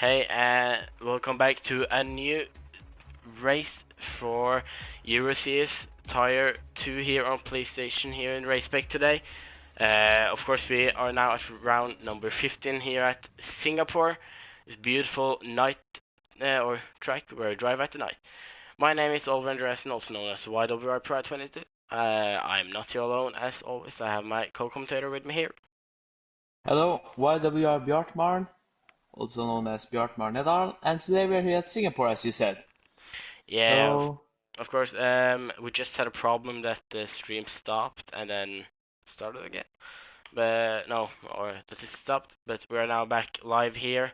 Hey, welcome back to a new race for Euroseries Tire 2 here on PlayStation here in Spec today. Of course, we are now at round number 15 here at Singapore. It's beautiful night or track where I drive at the night. My name is Oliver Andreasen, also known as YWR Pro 22. I'm not here alone as always. I have my co-commentator with me here. Hello, YWR Bjartmaren, also known as Bjartmar Nedal, and today we're here at Singapore, as you said. Yeah, So, of course, we just had a problem that the stream stopped and then started again. But no, or that it stopped, but we're now back live here.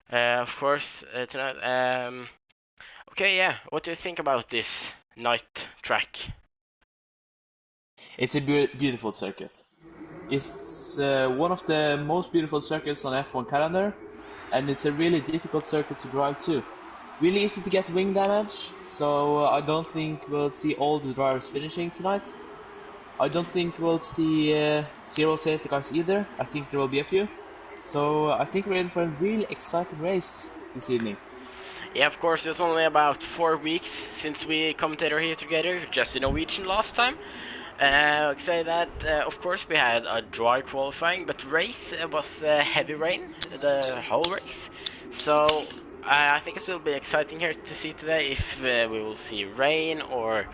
Of course, tonight. Okay, yeah, what do you think about this night track? it's a beautiful circuit. It's one of the most beautiful circuits on F1 calendar, and it's a really difficult circuit to drive too. Really easy to get wing damage, so I don't think we'll see all the drivers finishing tonight. I don't think we'll see zero safety cars either. I think there will be a few. So I think we're in for a really exciting race this evening. Yeah, of course, it's only about 4 weeks since we commentated here together, just in Norwegian last time. I could say that, of course, we had a dry qualifying, but race was heavy rain, the whole race. So I think it will be exciting here to see today if we will see rain or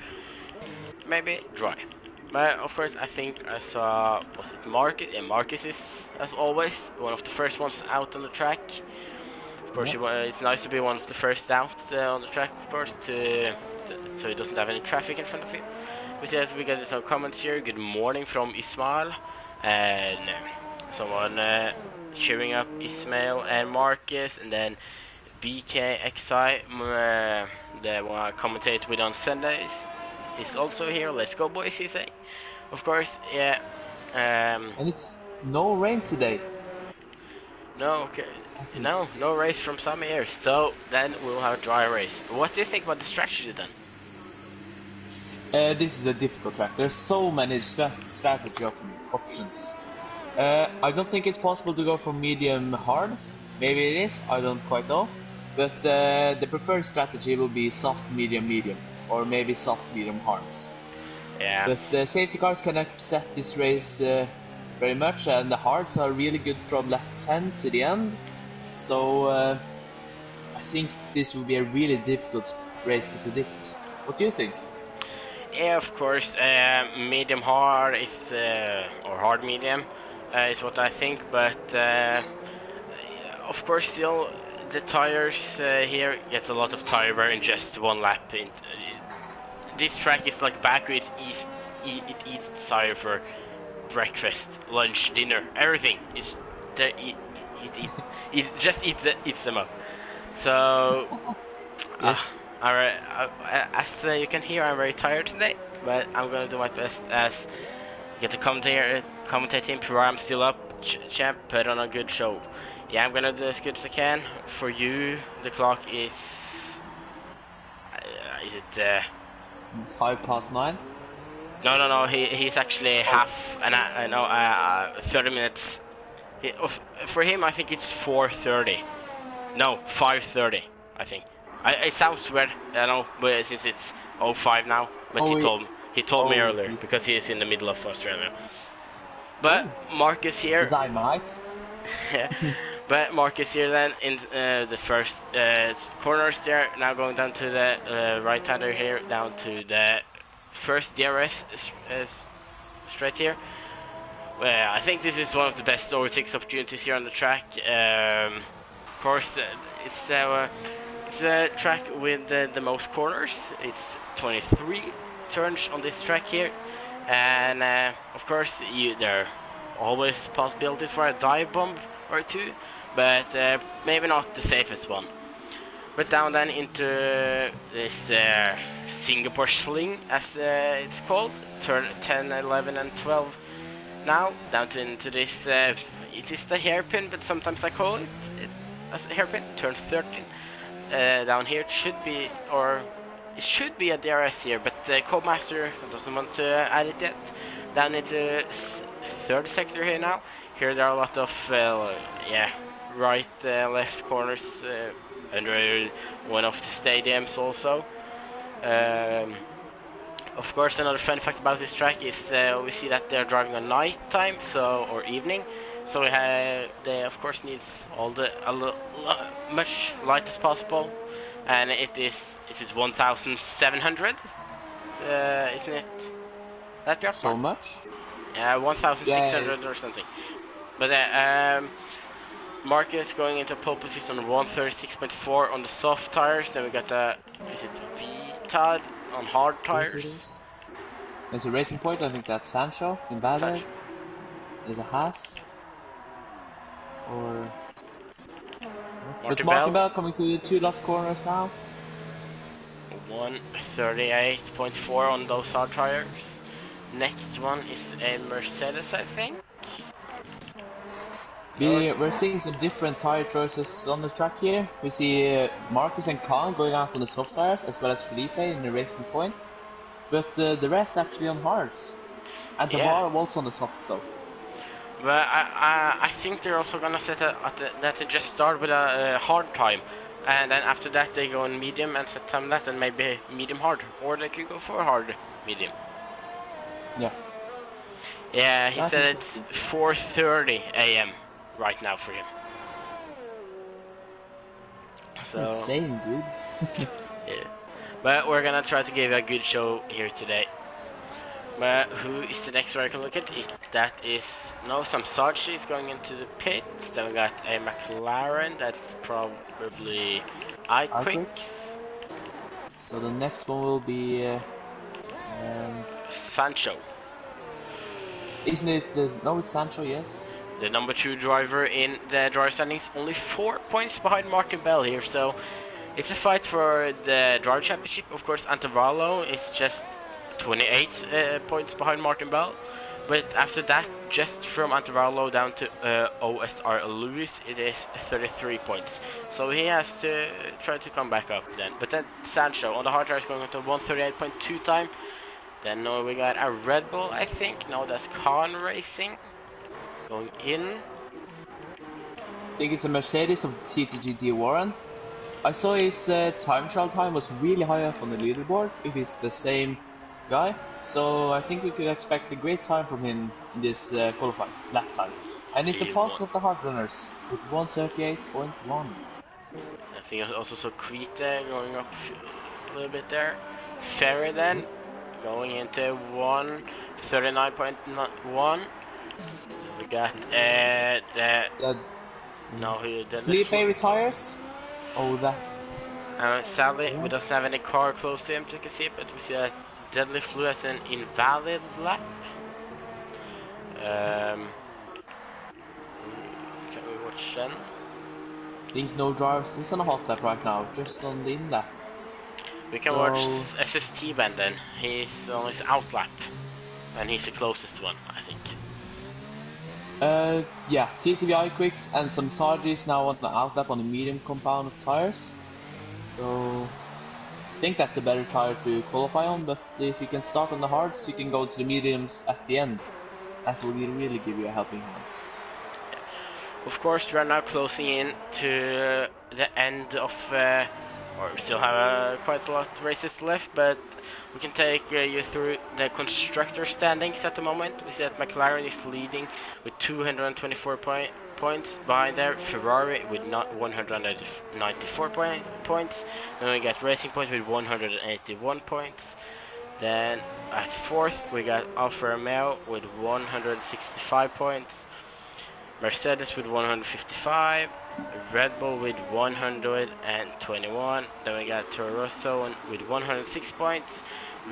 maybe dry. But of course, I think I saw, was it Marcus? Yeah, Marcus is, as always, one of the first ones out on the track. Of course, Yep. it's nice to be one of the first out on the track, of course, so he doesn't have any traffic in front of him. But yes, we got some comments here. Good morning from Ismail, and someone cheering up Ismail and Marcus, and then BKXI, the one I commentate with on Sundays, is also here. Let's go, boys, he say. Of course, yeah. And it's no rain today. No, okay. I think. No race from some years. So then we'll have a dry race. What do you think about the strategy then? This is a difficult track. There's so many strategy options. I don't think it's possible to go for medium hard. Maybe it is. I don't quite know. But the preferred strategy will be soft medium medium, or maybe soft medium hards. Yeah. But the safety cars can upset this race very much, and the hards are really good from lap 10 to the end. So I think this will be a really difficult race to predict. What do you think? Yeah, of course. Medium hard is or hard medium is what I think, but of course still the tires here gets a lot of tire wear in just one lap. This track is like Baku. It eats tire for breakfast, lunch, dinner, everything. It's there. It just eats them up. So. Yes. Alright, as you can hear, I'm very tired today, but I'm gonna do my best as get to commentate him, prove I'm still up, champ, put on a good show. Yeah, I'm gonna do as good as I can. For you, the clock is it? 9:05. No. He's actually half, and I know 30 minutes. For him, I think it's 4:30. No, 5:30. I think. It sounds weird, I know, but since it's 05 now. But Oh, he told me earlier he's because he is in the middle of Australia. But oh, Marcus the here, dynamite. yeah. But Marcus here then in the first corners there. Now going down to the right-hander here, down to the first DRS straight here. I think this is one of the best overtakes opportunities here on the track. Of course, it's a track with the most corners. It's 23 turns on this track here, and of course there are always possibilities for a dive bomb or two, but maybe not the safest one. But down then into this Singapore sling, as it's called, turn 10, 11, and 12. Now down into this. It is the hairpin, but sometimes I call it as a hairpin. Turn 13. Down here it should be a DRS here, but the Codemaster doesn't want to add it yet. Down into third sector here now. Here there are a lot of right, left corners under one of the stadiums also. Um, of course, another fun fact about this track is we see that they're driving on night time, or evening. So they of course needs all the much light as possible, and it is 1,700, isn't it? That Björkman? So much? 1,600 Yeah. or something. But Marcus going into pole position on 136.4 on the soft tires. Then we got is it VTAD on hard tires? There's a racing point, I think that's Sancho in Valor. There's a Haas. Or... Martin Bell coming through the 2 last corners now. 138.4 on those hard tires. Next one is a Mercedes, I think. We're seeing some different tire choices on the track here. We see Marcus and Khan going out on the soft tires, as well as Felipe in the racing point. But the rest actually on hards. And the bar also on the soft stuff. But I think they're also gonna set that they just start with a hard time, and then after that they go on medium and set time that, and maybe medium hard, or they could go for hard medium. Yeah. Yeah, he said it's 4:30 a.m. right now for him. That's insane, dude. Yeah, but we're gonna try to give a good show here today. But who is the next one I can look at? That is some Sarchi is going into the pits. Then we got a McLaren. That's probably iQuick. So the next one will be Sancho. Isn't it? No, it's Sancho. Yes. The number 2 driver in the driver standings, only 4 points behind Martin Bell here. So it's a fight for the driver championship. Of course, Antavallo is just 28 points behind Martin Bell, but after that, just from Antavallo down to OSR Lewis, it is 33 points. So he has to try to come back up then. But then Sancho on the hard tires going into 138.2 time. Then we got a Red Bull, I think. No, that's Khan Racing going in. I think it's a Mercedes of TTGT Warren. I saw his time trial time was really high up on the leaderboard, if it's the same guy. So I think we could expect a great time from him in this qualifying lap time. And he's the fastest of the hard runners with 138.1. I think I also saw Kvite going up a little bit there. Ferry then going into 139.1. We got Felipe retires. Oh, that's... sadly, we don't have any car close to him, you can see, but we see that Deadly Flew has an invalid lap. Can we watch then? I think no drivers is on a hot lap right now, just on the in lap. We can watch SST Ben then. He's on his out lap, and he's the closest one, I think. Yeah, TTVI quicks and some Sargis now on the out lap on the medium compound of tires. So I think that's a better tire to qualify on, but if you can start on the hards, you can go to the mediums at the end. That will really give you a helping hand. Of course, we are now closing in to the end of, or we still have quite a lot of races left, but we can take you through the constructor standings at the moment. We see that McLaren is leading with 224 points. Behind there, Ferrari with 194 points. Then we got Racing Point with 181 points. Then at 4th, we got Alfa Romeo with 165 points. Mercedes with 155, Red Bull with 121, then we got Toro Rosso with 106 points,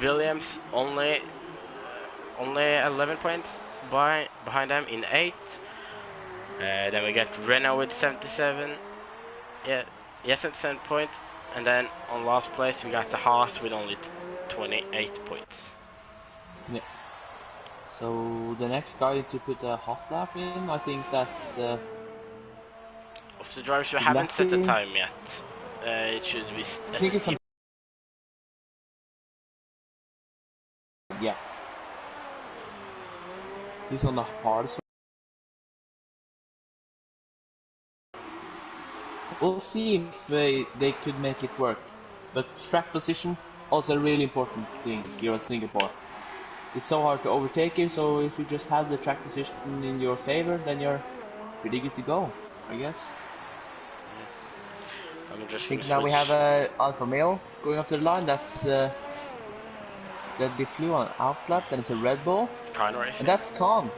Williams only 11 points behind them in 8th, then we got Renault with 77, 77 points, and then on last place we got the Haas with only 28 points. Yeah. So the next guy to put a hot lap in, I think that's... of the drivers who haven't set the time yet, it should be... I think it's... Yeah. He's on the hardest We'll see if they could make it work. But track position, also a really important thing here at Singapore. It's so hard to overtake you, so if you just have the track position in your favor, then you're pretty good to go, I guess. I'm just I gonna think now we switch. have Alfa Romeo going up to the line. That's they flew on outlap. Then it's a Red Bull, Con and Racer. that's Khan.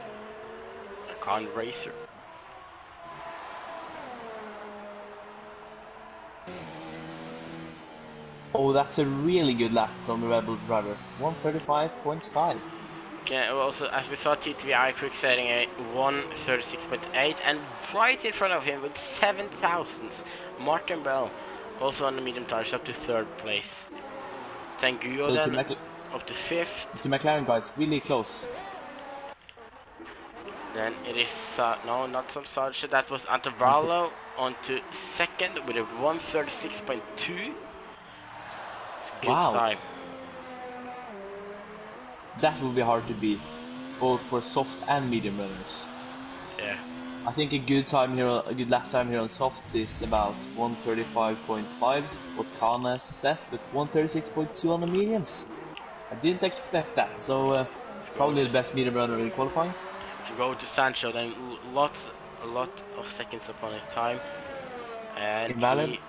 Con Racer. Oh, that's a really good lap from the Red Bull driver. 135.5. Okay, also, as we saw, TTVI quick setting a 136.8, and right in front of him with 7 thousandths, Martin Bell, also on the medium tires, up to 3rd place. Tanguy So then up to 5th. to McLaren guys, really close. Then it is, no, not some such, that was Antavallo on to 2nd with a 136.2. It's a good Wow. time. That will be hard to beat, both for soft and medium runners. Yeah. I think a good time here, a good lap time here on softs is about 135.5, what Khan has set, but 136.2 on the mediums. I didn't expect that, so probably the best medium runner in qualifying. If you go to Sancho, then a lot of seconds upon his time, and Invalid. he,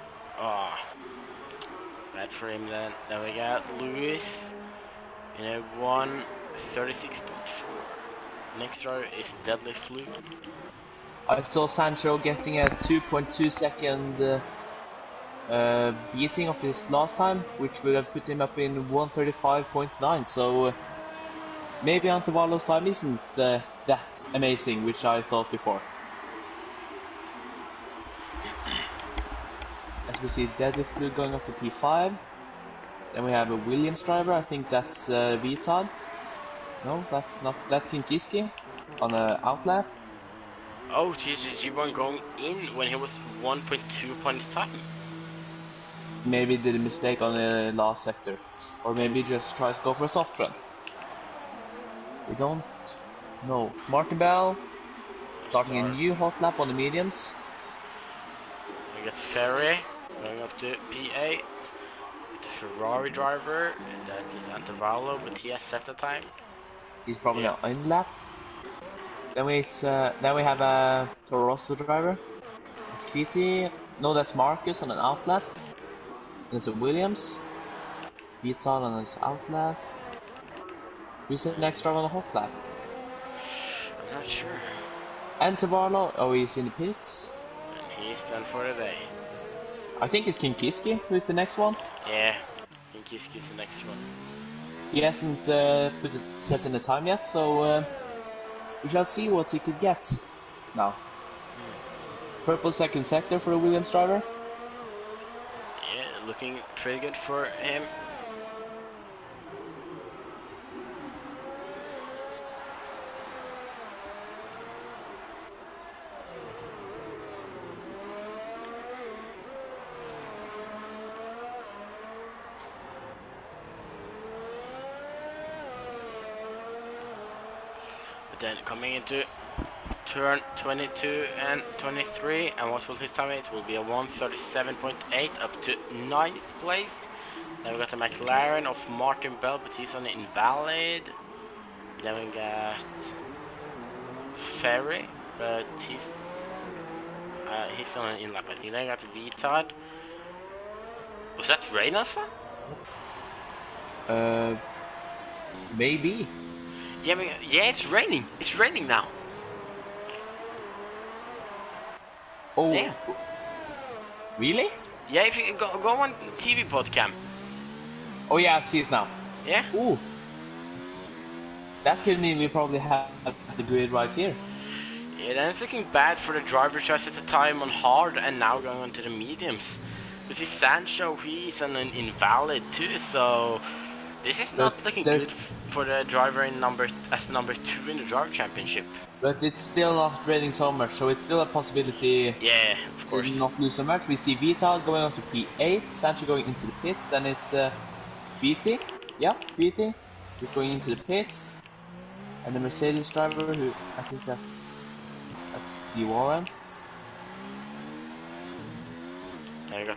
bad for him then. Then we got Lewis in a 136.4. Next row is Deadly Fluke. I saw Sancho getting a 2.2 second beating of his last time, which would have put him up in 135.9. So maybe Antavallo's time isn't that amazing, which I thought before. As we see Deadly Fluke going up to P5. Then we have a Williams driver, I think that's Vitad. No, that's not, that's Kinkiski on a outlap. Oh, GG1 going in when he was 1.2 upon his time. Maybe did a mistake on the last sector. Or maybe just tries to go for a soft run. We don't know. Martin Bell starting a new hot lap on the mediums. We got Ferry going up to P8. The Ferrari driver, and that is Antavallo, but he has set a time. He's probably not in lap. Then we have a Toro Rosso driver. It's Kviti. No, that's Marcus on an outlap. Then it's a Williams. Vital on his outlap. Who's the next driver on the hot lap? I'm not sure. And Tavarlo. Oh, he's in the pits. And he's done for the day. I think it's Kinkiski who's the next one. Yeah, Kinkiski's the next one. He hasn't set in the time yet, so we shall see what he could get now. Purple second sector for a Williams driver. Yeah, looking pretty good for him. Then coming into turn 22 and 23, and what will his time be? It will be a 137.8 up to 9th place. Then we got the McLaren of Martin Bell, but he's on the invalid. Then we got Ferry, but he's on an in lap, I think. Then we got Vitad. Was that rain also? Maybe. Yeah, it's raining. It's raining now. Oh, Yeah. Really? Yeah, if you go on TV podcast. Oh yeah, I see it now. Yeah. Ooh. That could mean we probably have the grid right here. Yeah, then it's looking bad for the driver choice at the time on hard and now going on to the mediums. You see Sancho, he's on an invalid too, so this is not looking good for the driver in number 2 in the driver championship. But it's still not raining so much, so it's still a possibility. Yeah, of course. To not lose so much. We see Vital going on to P8, Sancho going into the pits, then it's Kviti. Yeah, Kviti is going into the pits. And the Mercedes driver, who I think that's D. Warren.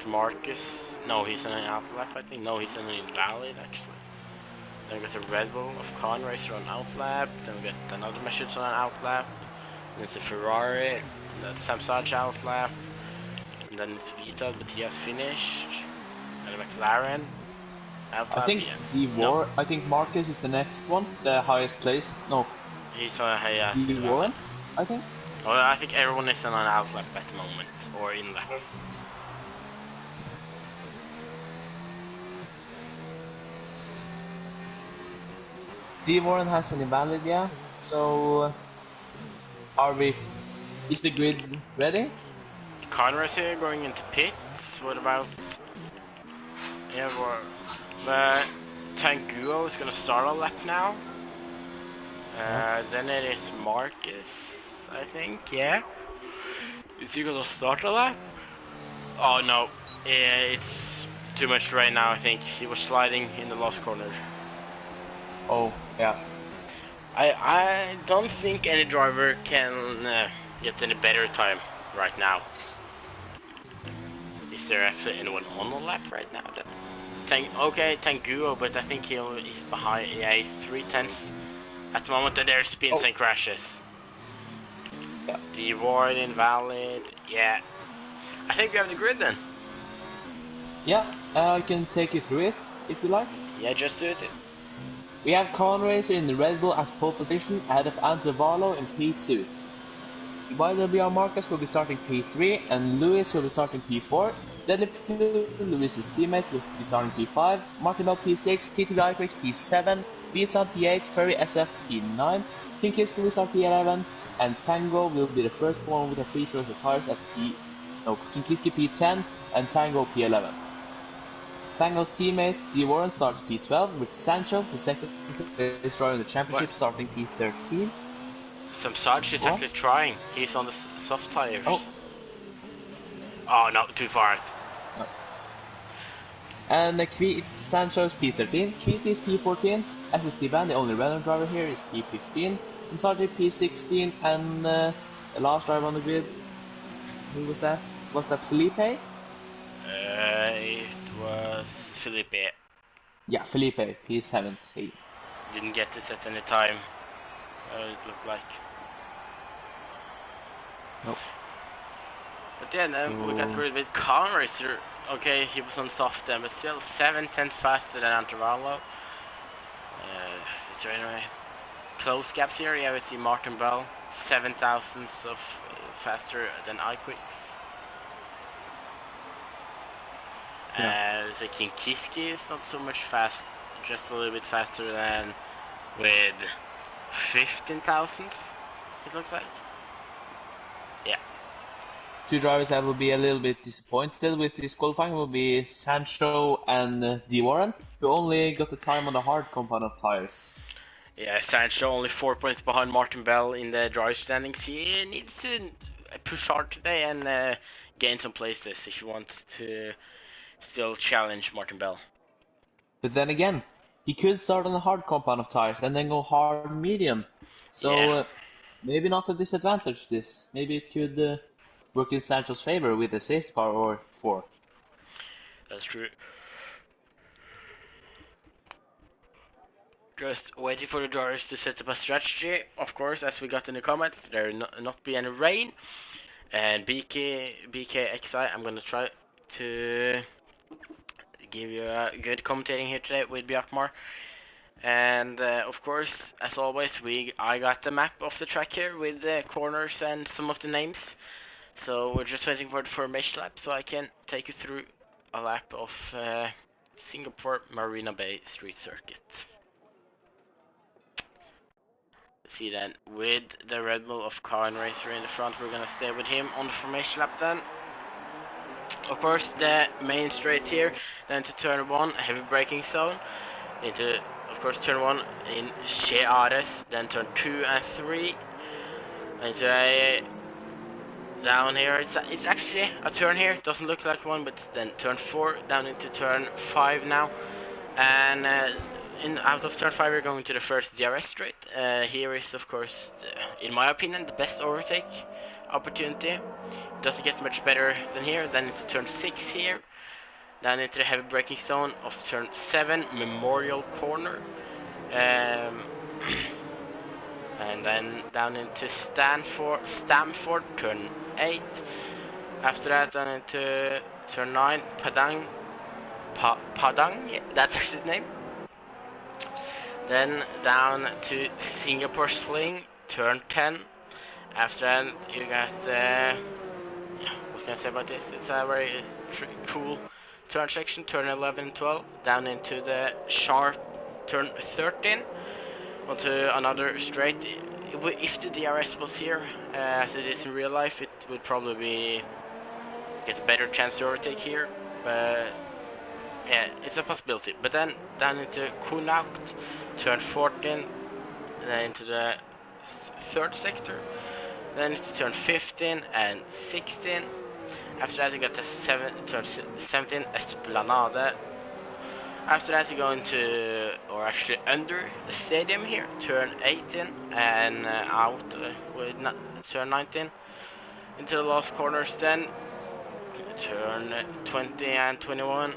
got Marcus. No, he's in an outlap, I think. No, he's in an invalid, actually. Then we got a Red Bull of Con Racer on outlap. Then we got another Machutes on an outlap. Then it's a Ferrari. And that's Samsage outlap. And then it's Vita, but he has finished. And a McLaren outlap. I think No. I think Marcus is the next one, the highest placed. No, He's on a D1, I think. Well, I think everyone is on an outlap at the moment, or in lap. D Warren has an invalid, yeah. So, are we? Is the grid ready? Conrad's here going into pits. What about? Yeah, but Tanguo is gonna start a lap now. Then it is Marcus, I think. Yeah. Is he gonna start a lap? Oh no, it's too much right now. I think he was sliding in the last corner. Oh, yeah. I don't think any driver can get any better time right now. Is there actually anyone on the lap right now? Okay, Tanguo, but I think he's behind. Yeah, he's 3/10 at the moment. That there's spins and crashes. Yeah. D-Ward invalid. Yeah. I think we have the grid then. Yeah, I can take you through it if you like. Yeah, just do it. We have Con Racer in the Red Bull at pole position ahead of Anzervalo in P2. YWR Marcus will be starting P3 and Lewis will be starting P4. Deadlift Lewis's teammate will be starting P5. Martin Bell P6, TTV Iquix P7, Vietsan P8, Furry SF P9, King Kiske will start P11, and Tango will be the first one with a free choice of tires at King Kiske P10 and Tango P11. Tango's teammate D Warren starts P12 with Sancho, the second place driver in the championship, starting P13. Samsage is actually trying. He's on the soft tires. Oh. Oh no, too far. No. And Sancho's P13, Kviti is P14, SST Van, the only random driver here, is P15, Samsage P16, and the last driver on the grid, who was that? Was that Felipe? It was Felipe. Yeah, Felipe, P17. Didn't get to set any time. It looked like. Nope. But yeah, then we got rid of Con Racer. Okay, he was on soft then, but still 7/10 faster than Antervallo. Is there any close gaps here? Yeah, we see Martin Bell, 7 thousandths of faster than Iquix. So King Kiske is not so much fast, just a little bit faster than with 15 thousandths, it looks like. Yeah. Two drivers that will be a little bit disappointed with this qualifying will be Sancho and D Warren, who only got the time on the hard compound of tires. Yeah, Sancho only 4 points behind Martin Bell in the drive standings. He needs to push hard today and gain some places if he wants to still challenge Martin Bell. But then again, he could start on the hard compound of tires and then go hard medium. So maybe not a disadvantage this. Maybe it could work in Sancho's favor with a safety car or 4. That's true. Just waiting for the drivers to set up a strategy. Of course, as we got in the comments, there will not be any rain. And BKXI, I'm gonna try to give you a good commentating here today with Bjarkmar. And of course, as always, I got the map of the track here with the corners and some of the names. So we're just waiting for the formation lap so I can take you through a lap of Singapore Marina Bay Street Circuit. See then, with the Red Bull of Con Racer in the front, we're gonna stay with him on the formation lap then. Of course, the main straight here, then to turn 1, heavy braking zone, into, of course, turn 1 in Che Ares, then turn 2 and 3, into a down here. It's actually a turn here, it doesn't look like one, but then turn 4, down into turn 5 now, and out of turn 5 we're going to the first DRS straight. Here is, of course, in my opinion, the best overtake opportunity. doesn't get much better than here. Then into turn 6 here. Down into the heavy braking zone of turn 7, Memorial Corner. And then down into Stamford, turn 8. After that, down into turn 9, Padang, yeah, that's actually the name. Then down to Singapore Sling, turn 10. After that, you got, what can I say about this? It's a very cool turn section, turn 11 and 12. Down into the sharp turn 13. Onto another straight. If the DRS was here, as it is in real life, it would probably get a better chance to overtake here. But yeah, it's a possibility. But then down into Connaught, turn 14, then into the third sector, then into turn 15 and 16. After that, you got the turn 17 Esplanade. After that, you go into, or actually under the stadium here, turn 18 and out with turn 19. Into the last corners then, turn 20 and 21.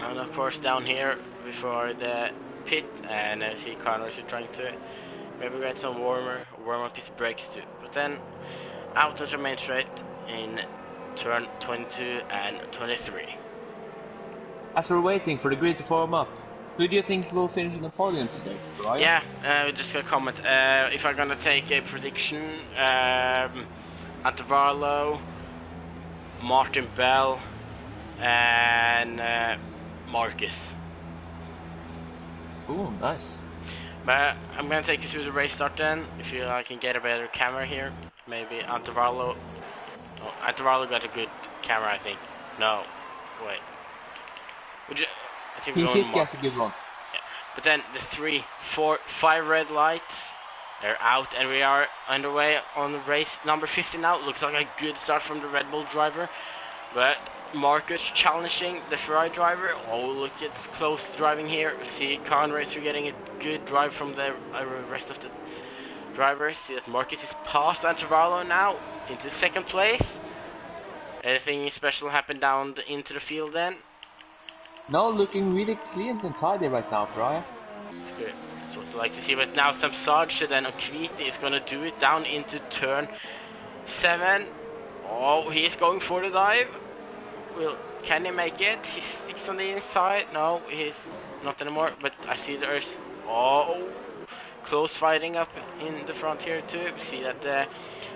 And of course down here before the pit, and I see Connors are trying to maybe get some warm up his brakes too. But then out of the main straight in turn 22 and 23. As we're waiting for the grid to form up, who do you think will finish in the podium today, Brian? Yeah, we just got a comment. If I'm gonna take a prediction, Antavarlo, Martin Bell, and Marcus. Ooh, nice. But I'm gonna take you through the race start then. If I can get a better camera here, maybe Antavarlo. Oh, Antavarlo got a good camera, I think. No, wait. I think Kiss gets a good one. Yeah. But then the 3, 4, 5 red lights, they're out, and we are underway on race number 50 now. Looks like a good start from the Red Bull driver, but Marcus challenging the Ferrari driver. Oh, look, it's close driving here. See Conrads are getting a good drive from the rest of the drivers. See that Marcus is past Antavarlo now into second place. Anything special happened down into the field then? No, looking really clean and tidy right now, Brian. It's good. That's what I like to see. But now Samsaj then Okviti is going to do it down into turn 7. Oh, he is going for the dive. Can he make it? He sticks on the inside. No, he's not anymore. But I see there's close fighting up in the front here too. We see that the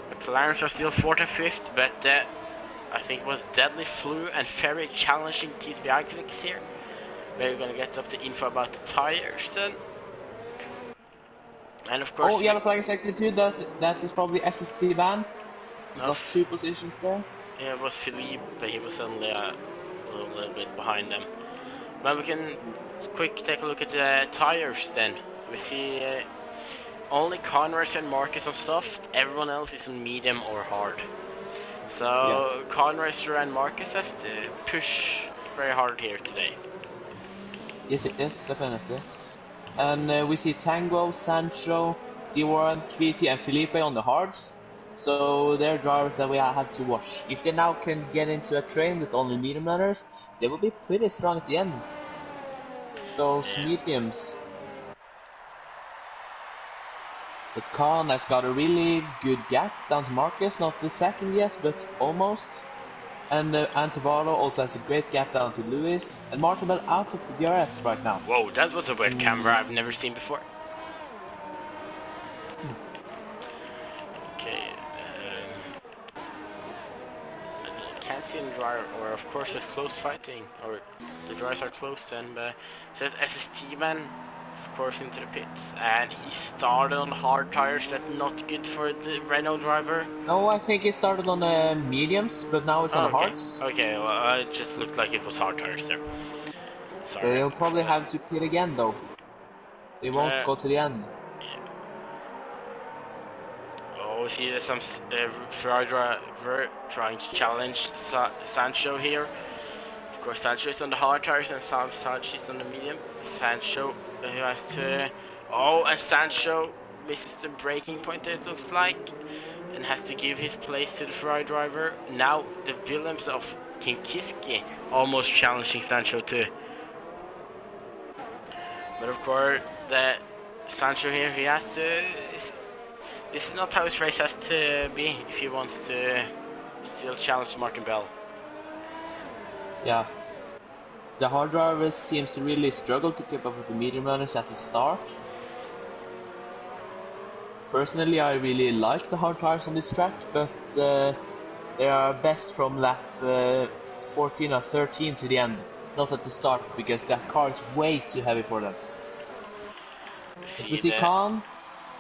McLarens are still 4th and 5th, but I think it was Deadly Flu and Ferry challenging TTBI clicks here. We're gonna get up the info about the tires then. And of course... Oh, yellow flag sector 2, that is probably SST van. No. Lost 2 positions there. Yeah, it was Philippe, but he was only a little bit behind them. But we can quick take a look at the tires then. We see only Converse and Marcus on soft, everyone else is on medium or hard. So yeah. Conracer and Marcus has to push very hard here today. Yes, definitely. And we see Tango, Sancho, D1, Kviti and Felipe on the hards. So they're drivers that we have to watch. If they now can get into a train with only medium runners, they will be pretty strong at the end. Those mediums. But Khan has got a really good gap down to Marcus, not the second yet, but almost. And Antavarlo also has a great gap down to Lewis. And Martin Bell out of the DRS right now. Whoa, that was a weird camera I've never seen before. Okay, I can't see the driver, or of course there's close fighting, or the drivers are close then, but said SST man, of course, into the pits, and he started on hard tires. That's not good for the Renault driver. No, I think he started on mediums, but now it's on the hards. Okay, well, it just looked like it was hard tires there. Sorry. They'll probably have to pit again though. They won't go to the end. Yeah. Oh, see there's some Ferrari driver trying to challenge Sancho here. Of course, Sancho is on the hard tires and Sancho is on the medium. Sancho who has to... Oh, and Sancho misses the braking point, it looks like. and has to give his place to the Ferrari driver. Now the Williams of Kinkiski almost challenging Sancho too. But of course, the Sancho here, he has to. This is not how his race has to be if he wants to still challenge Martin Bell. Yeah. The hard driver seems to really struggle to keep up with the medium runners at the start. Personally, I really like the hard tires on this track, but they are best from lap 14 or 13 to the end, not at the start, because that car is way too heavy for them. But we see Khan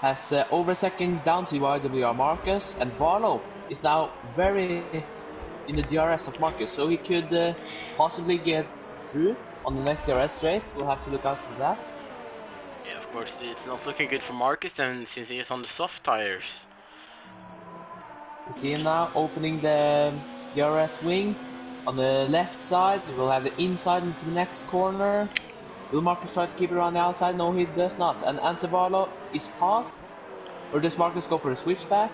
has over a second down to YWR Marcus, and Varlo is now very in the DRS of Marcus, so he could possibly get through on the next DRS straight. We'll have to look out for that. Yeah, of course, it's not looking good for Marcus, and since he is on the soft tires. You see him now opening the DRS wing on the left side. We'll have the inside into the next corner. Will Marcus try to keep it around the outside? No, he does not. And Ancevallo is passed. Or does Marcus go for a switchback?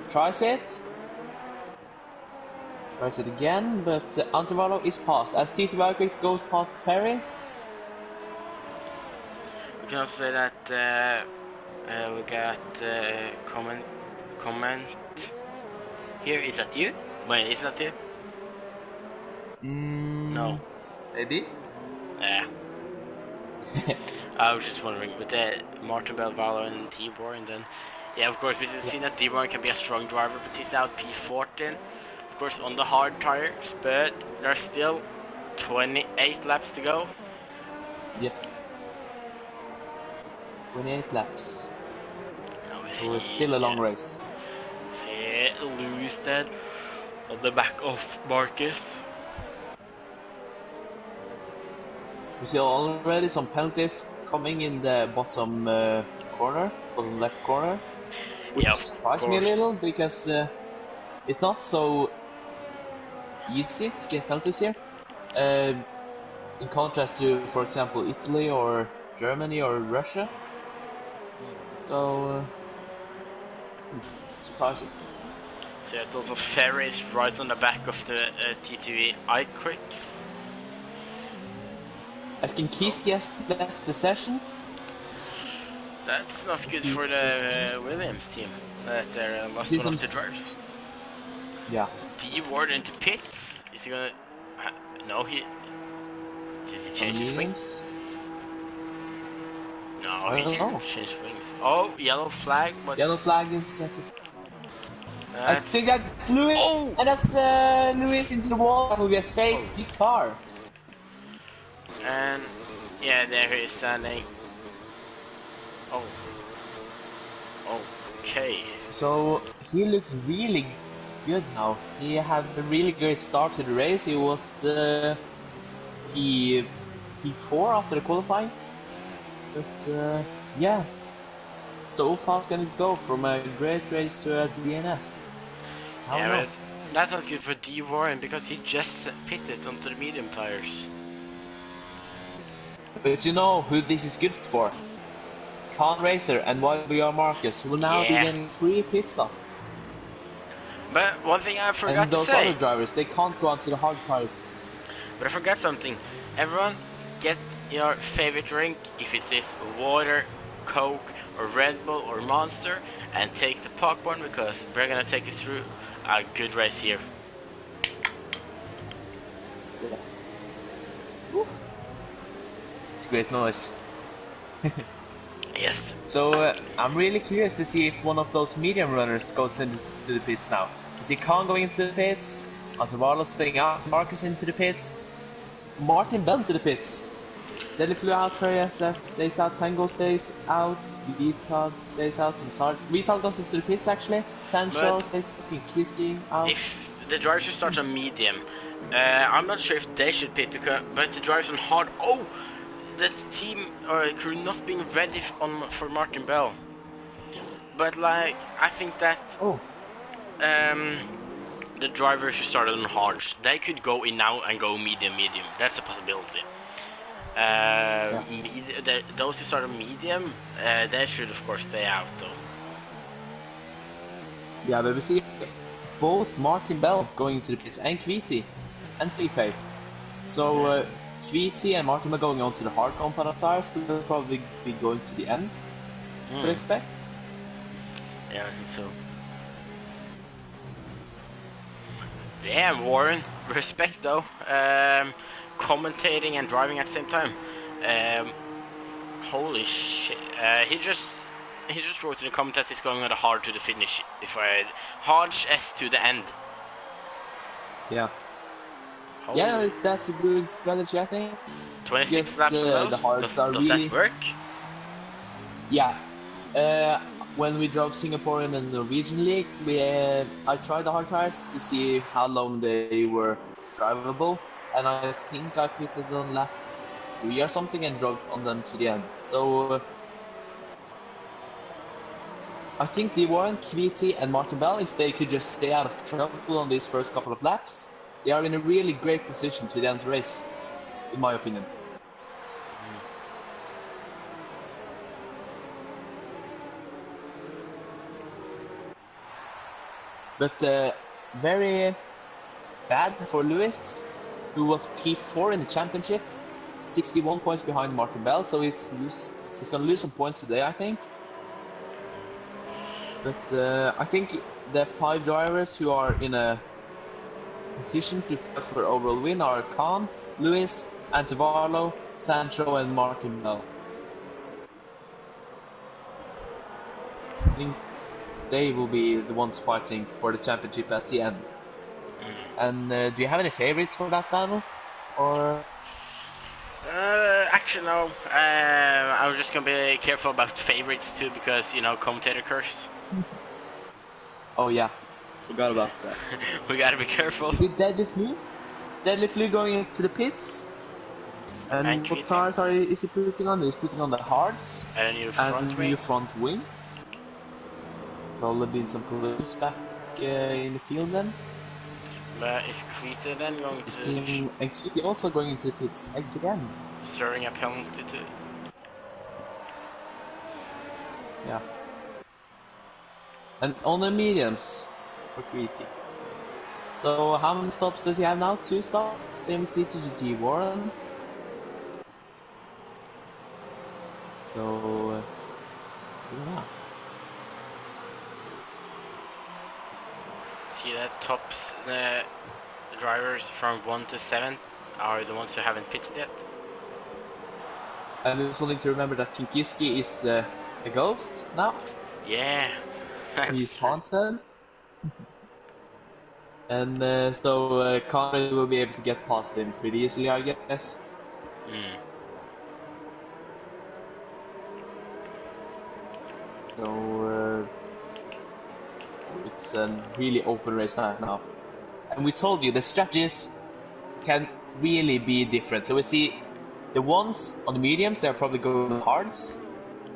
Tries it. Tries it again, but Ancevallo is passed. As Tito Valkyrie goes past the ferry. We can also say that we got comment here. Is that you? Wait, is that you? No. Maybe? Yeah. I was just wondering, with the Martin Bell, Valor and Tibor, and then, yeah, of course, we can see that Tibor can be a strong driver, but he's out P14, of course, on the hard tires, but there's still 28 laps to go. Yep. 28 laps. So it's still a long race. See Lewis then, on the back of Marcus. We see already some penalties coming in the bottom corner, bottom left corner, which surprised me a little because it's not so easy to get penalties here. In contrast to, for example, Italy or Germany or Russia. So, surprising. So it's also ferries right on the back of the TTV iQuicks. As Kinkiski has left the session. That's not good for the Williams team. That they're lost one of the drivers. Yeah. D Ward into pits. Is he gonna? No, he. Did he change his wings? No, he didn't change wings. Oh, yellow flag. What? Yellow flag in second. I think that's Lewis, and that's Lewis into the wall. That will be a safety car. And yeah, there he is standing. Oh. Okay. So he looks really good now. He had a really great start to the race. He was P4 after the qualifying. But yeah, so fast can it go from a great race to a DNF? Yeah, but that's not good for D Warren because he just pitted onto the medium tires. But you know who this is good for? Khan Racer and YBR Marcus will now be getting free pit stop. But one thing I forgot and those to say. Other drivers, they can't go onto the hard tires. But I forgot something. Everyone get your favorite drink, if it is water, Coke, or Red Bull, or Monster, and take the popcorn because we're gonna take you through a good race here. Yeah. It's a great noise. Yes. So I'm really curious to see if one of those medium runners goes into the pits now. Is he Khan going into the pits? Antovallo staying out, Marcus into the pits, Martin Bell into the pits. Deadly Flew out, Ferriesa stays out, Tango stays out, Vital stays out, Vital goes into the pits actually, Sancho stays fucking Kiski out. If the drivers should start on medium, I'm not sure if they should pit, but the drivers on hard, the team or crew not being ready for Martin Bell. But like, I think that the drivers should start on hards. They could go in now and go medium. That's a possibility. Those who start on medium, they should of course stay out though. Yeah, but we see both Martin Bell going into the pits and Kviti and Felipe. So Kviti and Martin are going on to the hard compound tires, so they'll probably be going to the end, I would expect. Yeah, I think so. Damn, Warren. Respect though. Commentating and driving at the same time. Holy shit. He just wrote in the comment that he's going on the hard to the finish. Hard S to the end. Yeah. Holy. Yeah, that's a good strategy, I think. 26 laps on those? The hards are does really... that work? Yeah. When we drove Singapore in the Norwegian League, I tried the hard tires to see how long they were drivable, and I think I pitted on lap 3 or something and drove on them to the end. So I think the Warren, Kviti and Martin Bell, if they could just stay out of trouble on these first couple of laps, they are in a really great position to the end of the race, in my opinion. But very bad for Lewis, who was P4 in the championship, 61 points behind Martin Bell, so he's going to lose some points today, I think. But I think the 5 drivers who are in a position to fight for overall win are Khan, Lewis, Antivarlo, Sancho, and Martin Bell. I think they will be the ones fighting for the championship at the end. And do you have any favorites for that battle? Or Actually no. I'm just gonna be careful about favorites too, because you know, commentator curse. Oh yeah, forgot about that. We gotta be careful. Is it Deadly Flu? Deadly Flu going into the pits? And what tires is he putting on? He's putting on the hards and a new front wing. Probably been some collisions back in the field then. But is Kviti then going to... And Kviti also going into the pits again. Serving a penalty too. Yeah. And on the mediums for Kviti. So how many stops does he have now? 2 stops? Same with TTGT Warren. So yeah. See that tops the drivers from 1 to 7 are the ones who haven't pitted yet. And we also need to remember that Kinkiski is a ghost now. Yeah. He's haunted. And so Connor will be able to get past him pretty easily, I guess. So it's a really open race now. And we told you the strategies can really be different. So we see the ones on the mediums, they're probably going to hards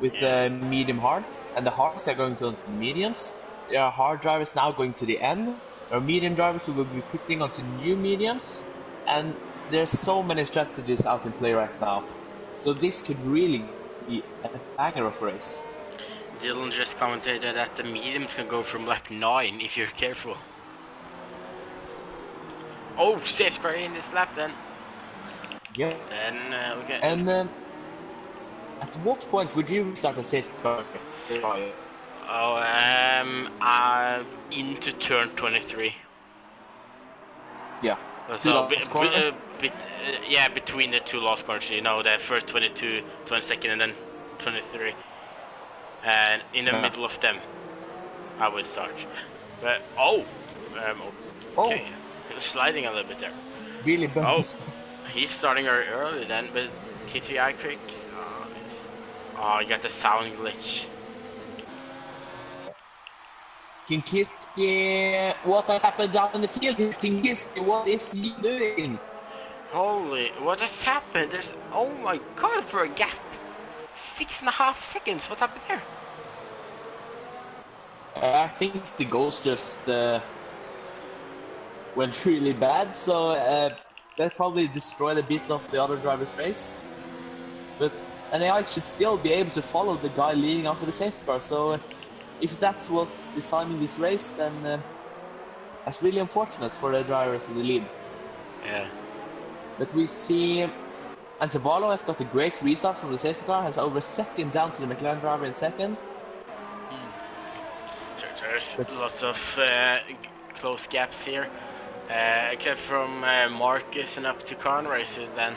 with medium hard, and the hards are going to mediums. There are hard drivers now going to the end. There are medium drivers who will be putting onto new mediums, and there's so many strategies out in play right now. So this could really be a banger of a race. Dylan just commented that the mediums can go from lap 9 if you're careful. Oh, safe square in this lap then. Yeah. Then okay. And at what point would you start a safety car? Into turn 23. Yeah. So between the 2 last corners, you know, the first 22, 22nd, and then 23. And in the middle of them, I would start. But okay, he was sliding a little bit there. Really bad. Oh, he's starting early then, but TTI quick. You got the sound glitch. Kinkiski, what has happened down in the field here? Kinkiski, what is he doing? Holy, what has happened? There's, oh my god, for a gap. 6.5 seconds, what happened there? I think the ghost just went really bad, so that probably destroyed a bit of the other driver's race. But an AI should still be able to follow the guy leading after the safety car, so if that's what's designing this race, then that's really unfortunate for the drivers in the lead. Yeah. But we see Antivalo has got a great restart from the safety car, has over a second down to the McLaren driver in second. So there's But lots of close gaps here, except from Marcus and up to Conway. So then,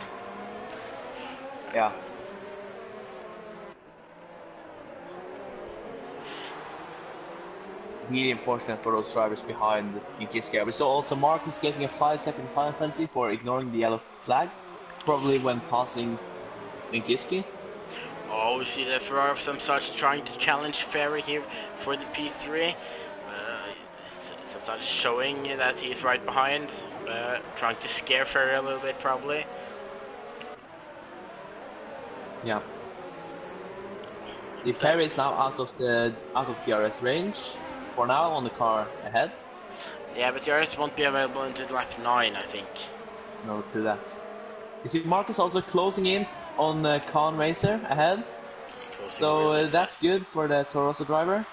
yeah. Really unfortunate for those drivers behind Kiski. We saw also Marcus getting a 5-second time penalty for ignoring the yellow flag, probably when passing Kiski. oh, we see the Ferrari of some such trying to challenge Ferry here for the P3. Some such showing that he's right behind, trying to scare Ferry a little bit probably. Yeah. The Ferry is now out of DRS range for now on the car ahead. Yeah, but DRS won't be available until lap 9, I think. No, to that. You see Marcus also closing in on Khan Racer ahead. So that's good for the Toro Rosso driver.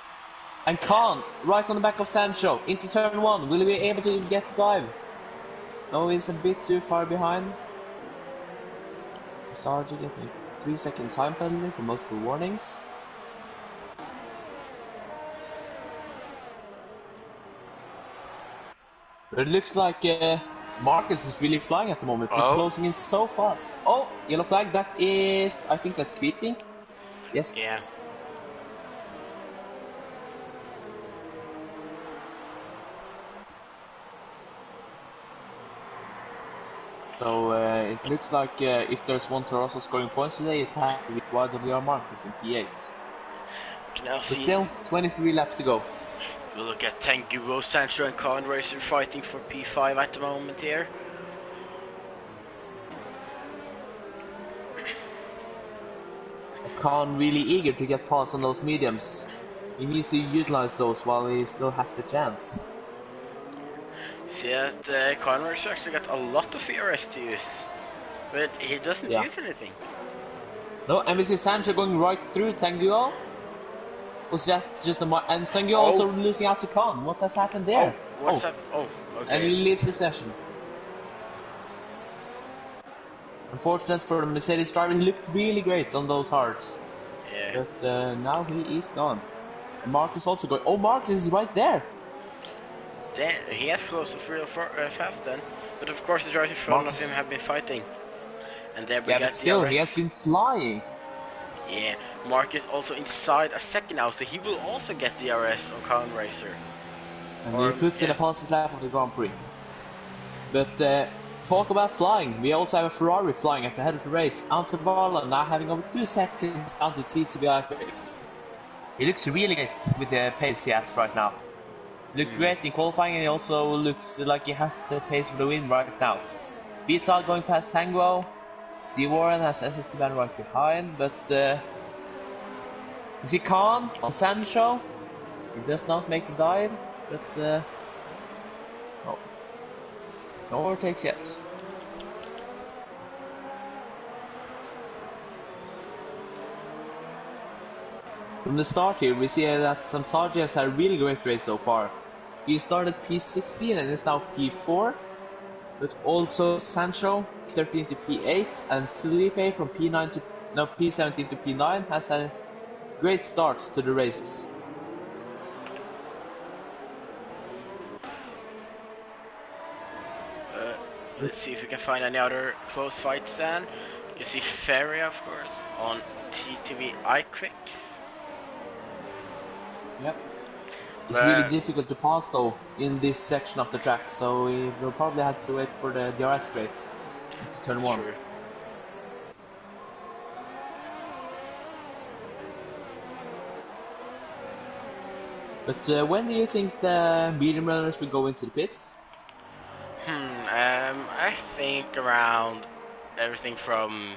And Khan, right on the back of Sancho, into turn 1. Will he be able to get the dive? No, he's a bit too far behind. Sargi getting a 3-second time penalty for multiple warnings. But it looks like Marcus is really flying at the moment. He's closing in so fast. Oh, yellow flag. That is, I think that's Kvietly. Yes. Yeah. So it looks like if there's one Toro Rosso scoring points today, it has to be YWR Marcus in P8. But still, 23 laps to go. We'll look at Tanguo, Sancho and Khan Racer fighting for P5 at the moment here. Khan really eager to get past on those mediums. He needs to utilize those while he still has the chance. See that Khan Racer actually got a lot of ERS to use, but he doesn't use anything. No, and we see Sancho going right through Tanguo. Was that just a and Tanguo also losing out to Khan. What has happened there? What's up? Oh, okay. And he leaves the session. Unfortunate for the Mercedes driver, he looked really great on those hards. Yeah. But now he is gone. And Marcus also going. Oh, Marcus is right there. Damn, he has closed real fast then. But of course the drivers in front of him have been fighting. And there we got but still, DRS. he has been flying. Yeah, Marcus also inside a second now, so he will also get DRS on Khan Racer. And he puts in a fastest lap of the Grand Prix. But talk about flying. We also have a Ferrari flying at the head of the race. Antivalo now having over 2 seconds down to TTBI pace. He looks really great with the pace he has right now. He looked great in qualifying, and he also looks like he has the pace for the win right now. Vital going past Tanguo. D. Warren has SST band right behind, but you see Khan on Sancho. He does not make the dive, but no overtakes yet. From the start here, we see that Samsaji has had a really great race so far. He started P16 and is now P4. But also Sancho, 13 to P8, and Felipe from P17 to P9 has had great starts to the races. Let's see if we can find any other close fights then. You see Ferry, of course, on TTV iQuicks. Yep. It's really difficult to pass though in this section of the track, so we will probably have to wait for the DRS straight to turn 1. True. But when do you think the medium runners will go into the pits? I think around everything from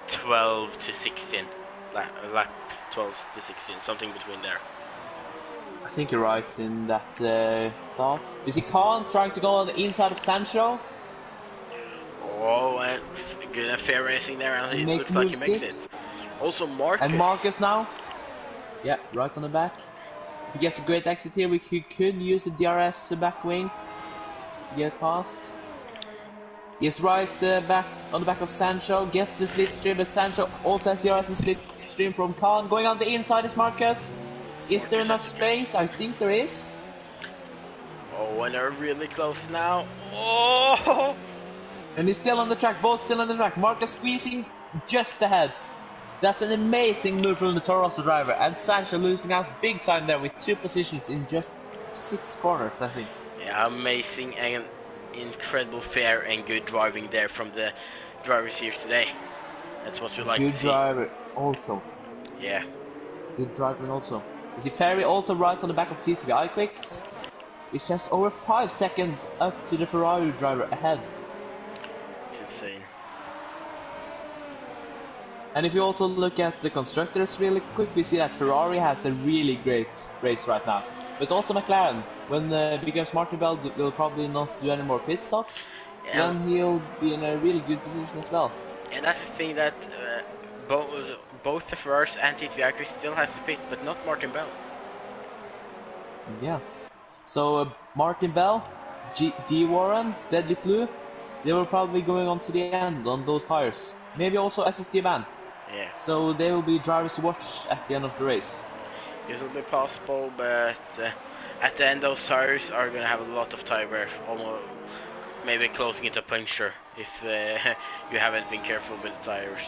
12 to 16, lap 12 to 16, something between there. I think you're right in that thought. You see Khan trying to go on the inside of Sancho. Oh, and good and fair racing there, and it looks like he makes it. Also Marcus. And Marcus now. Yeah, right on the back. If he gets a great exit here, we could use the DRS back wing to get past. He's right back on the back of Sancho, gets the slipstream, but Sancho also has DRS and slipstream from Khan. Going on the inside is Marcus. Is there enough space? I think there is. Oh, and they're really close now. Oh! And he's still on the track, both still on the track. Marcus squeezing just ahead. That's an amazing move from the Toro Rosso driver. And Sancho losing out big time there with 2 positions in just 6 corners, I think. Yeah, amazing and incredible fair and good driving there from the drivers here today. That's what we like to see. Good driver also. Yeah. Good driving also. You see Ferry also rides on the back of TTV iQuicks, which has over 5 seconds up to the Ferrari driver ahead. It's insane. And if you also look at the constructors really quick, we see that Ferrari has a really great race right now. But also McLaren, because Martin Bell will probably not do any more pit stops, so then he'll be in a really good position as well. And that's the thing that both the Ferraris and TTV still has to pit, but not Martin Bell. Yeah. So Martin Bell, D. Warren, Deadly Flu, they were probably going on to the end on those tires. Maybe also SSD Van. Yeah. So they will be drivers to watch at the end of the race. This will be possible, but at the end those tires are going to have a lot of tire wear, almost maybe closing it to puncture if you haven't been careful with the tires.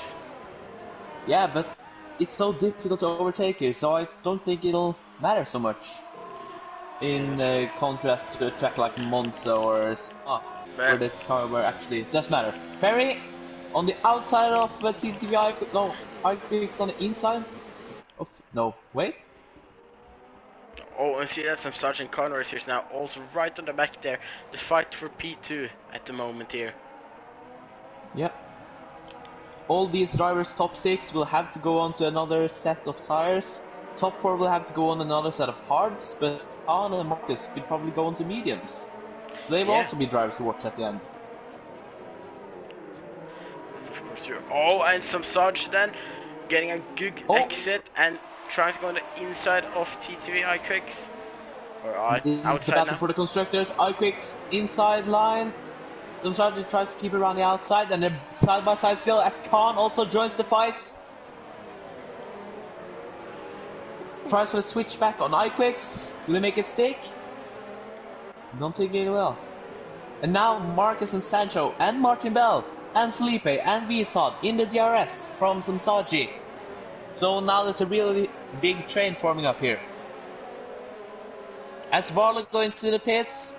Yeah, but it's so difficult to overtake here, so I don't think it'll matter so much. In contrast to a track like Monza or Spa, where the tire wear actually does matter. Ferry on the outside of TTV iQuicks on the inside of... No, wait. Oh, and see that some Sergeant Conroy is now also right on the back there. The fight for P2 at the moment here. Yep. All these drivers top 6 will have to go on to another set of tires. Top 4 will have to go on another set of hards, but Khan and Marcus could probably go on to mediums. So they will also be drivers to watch at the end. Of course, oh, and some Sarge then getting a good exit and trying to go on the inside of TTV iQuicks. This is the battle for the constructors. iQuicks inside line. Sarge tries to keep it around the outside, and they're side by side still as Khan also joins the fight. Tries for the switch back on iQuicks. Will he make it stick? Don't think it will. And now Marcus and Sancho and Martin Bell and Felipe and Vietod in the DRS from Samsaji. So now there's a really big train forming up here. As Varlo goes to the pits,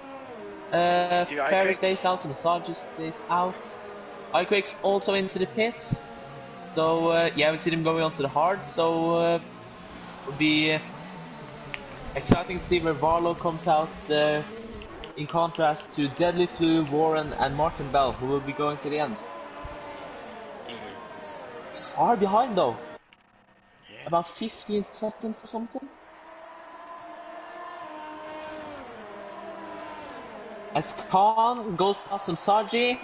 Ferry stays out, Samsaji stays out. iQuicks also into the pits. So yeah, we see them going on to the hard. So it'll be exciting to see where Varlo comes out. In contrast to Deadly Flu, Warren and Martin Bell, who will be going to the end. It's far behind though. Yeah. About 15 seconds or something. As Khan goes past Samsaji,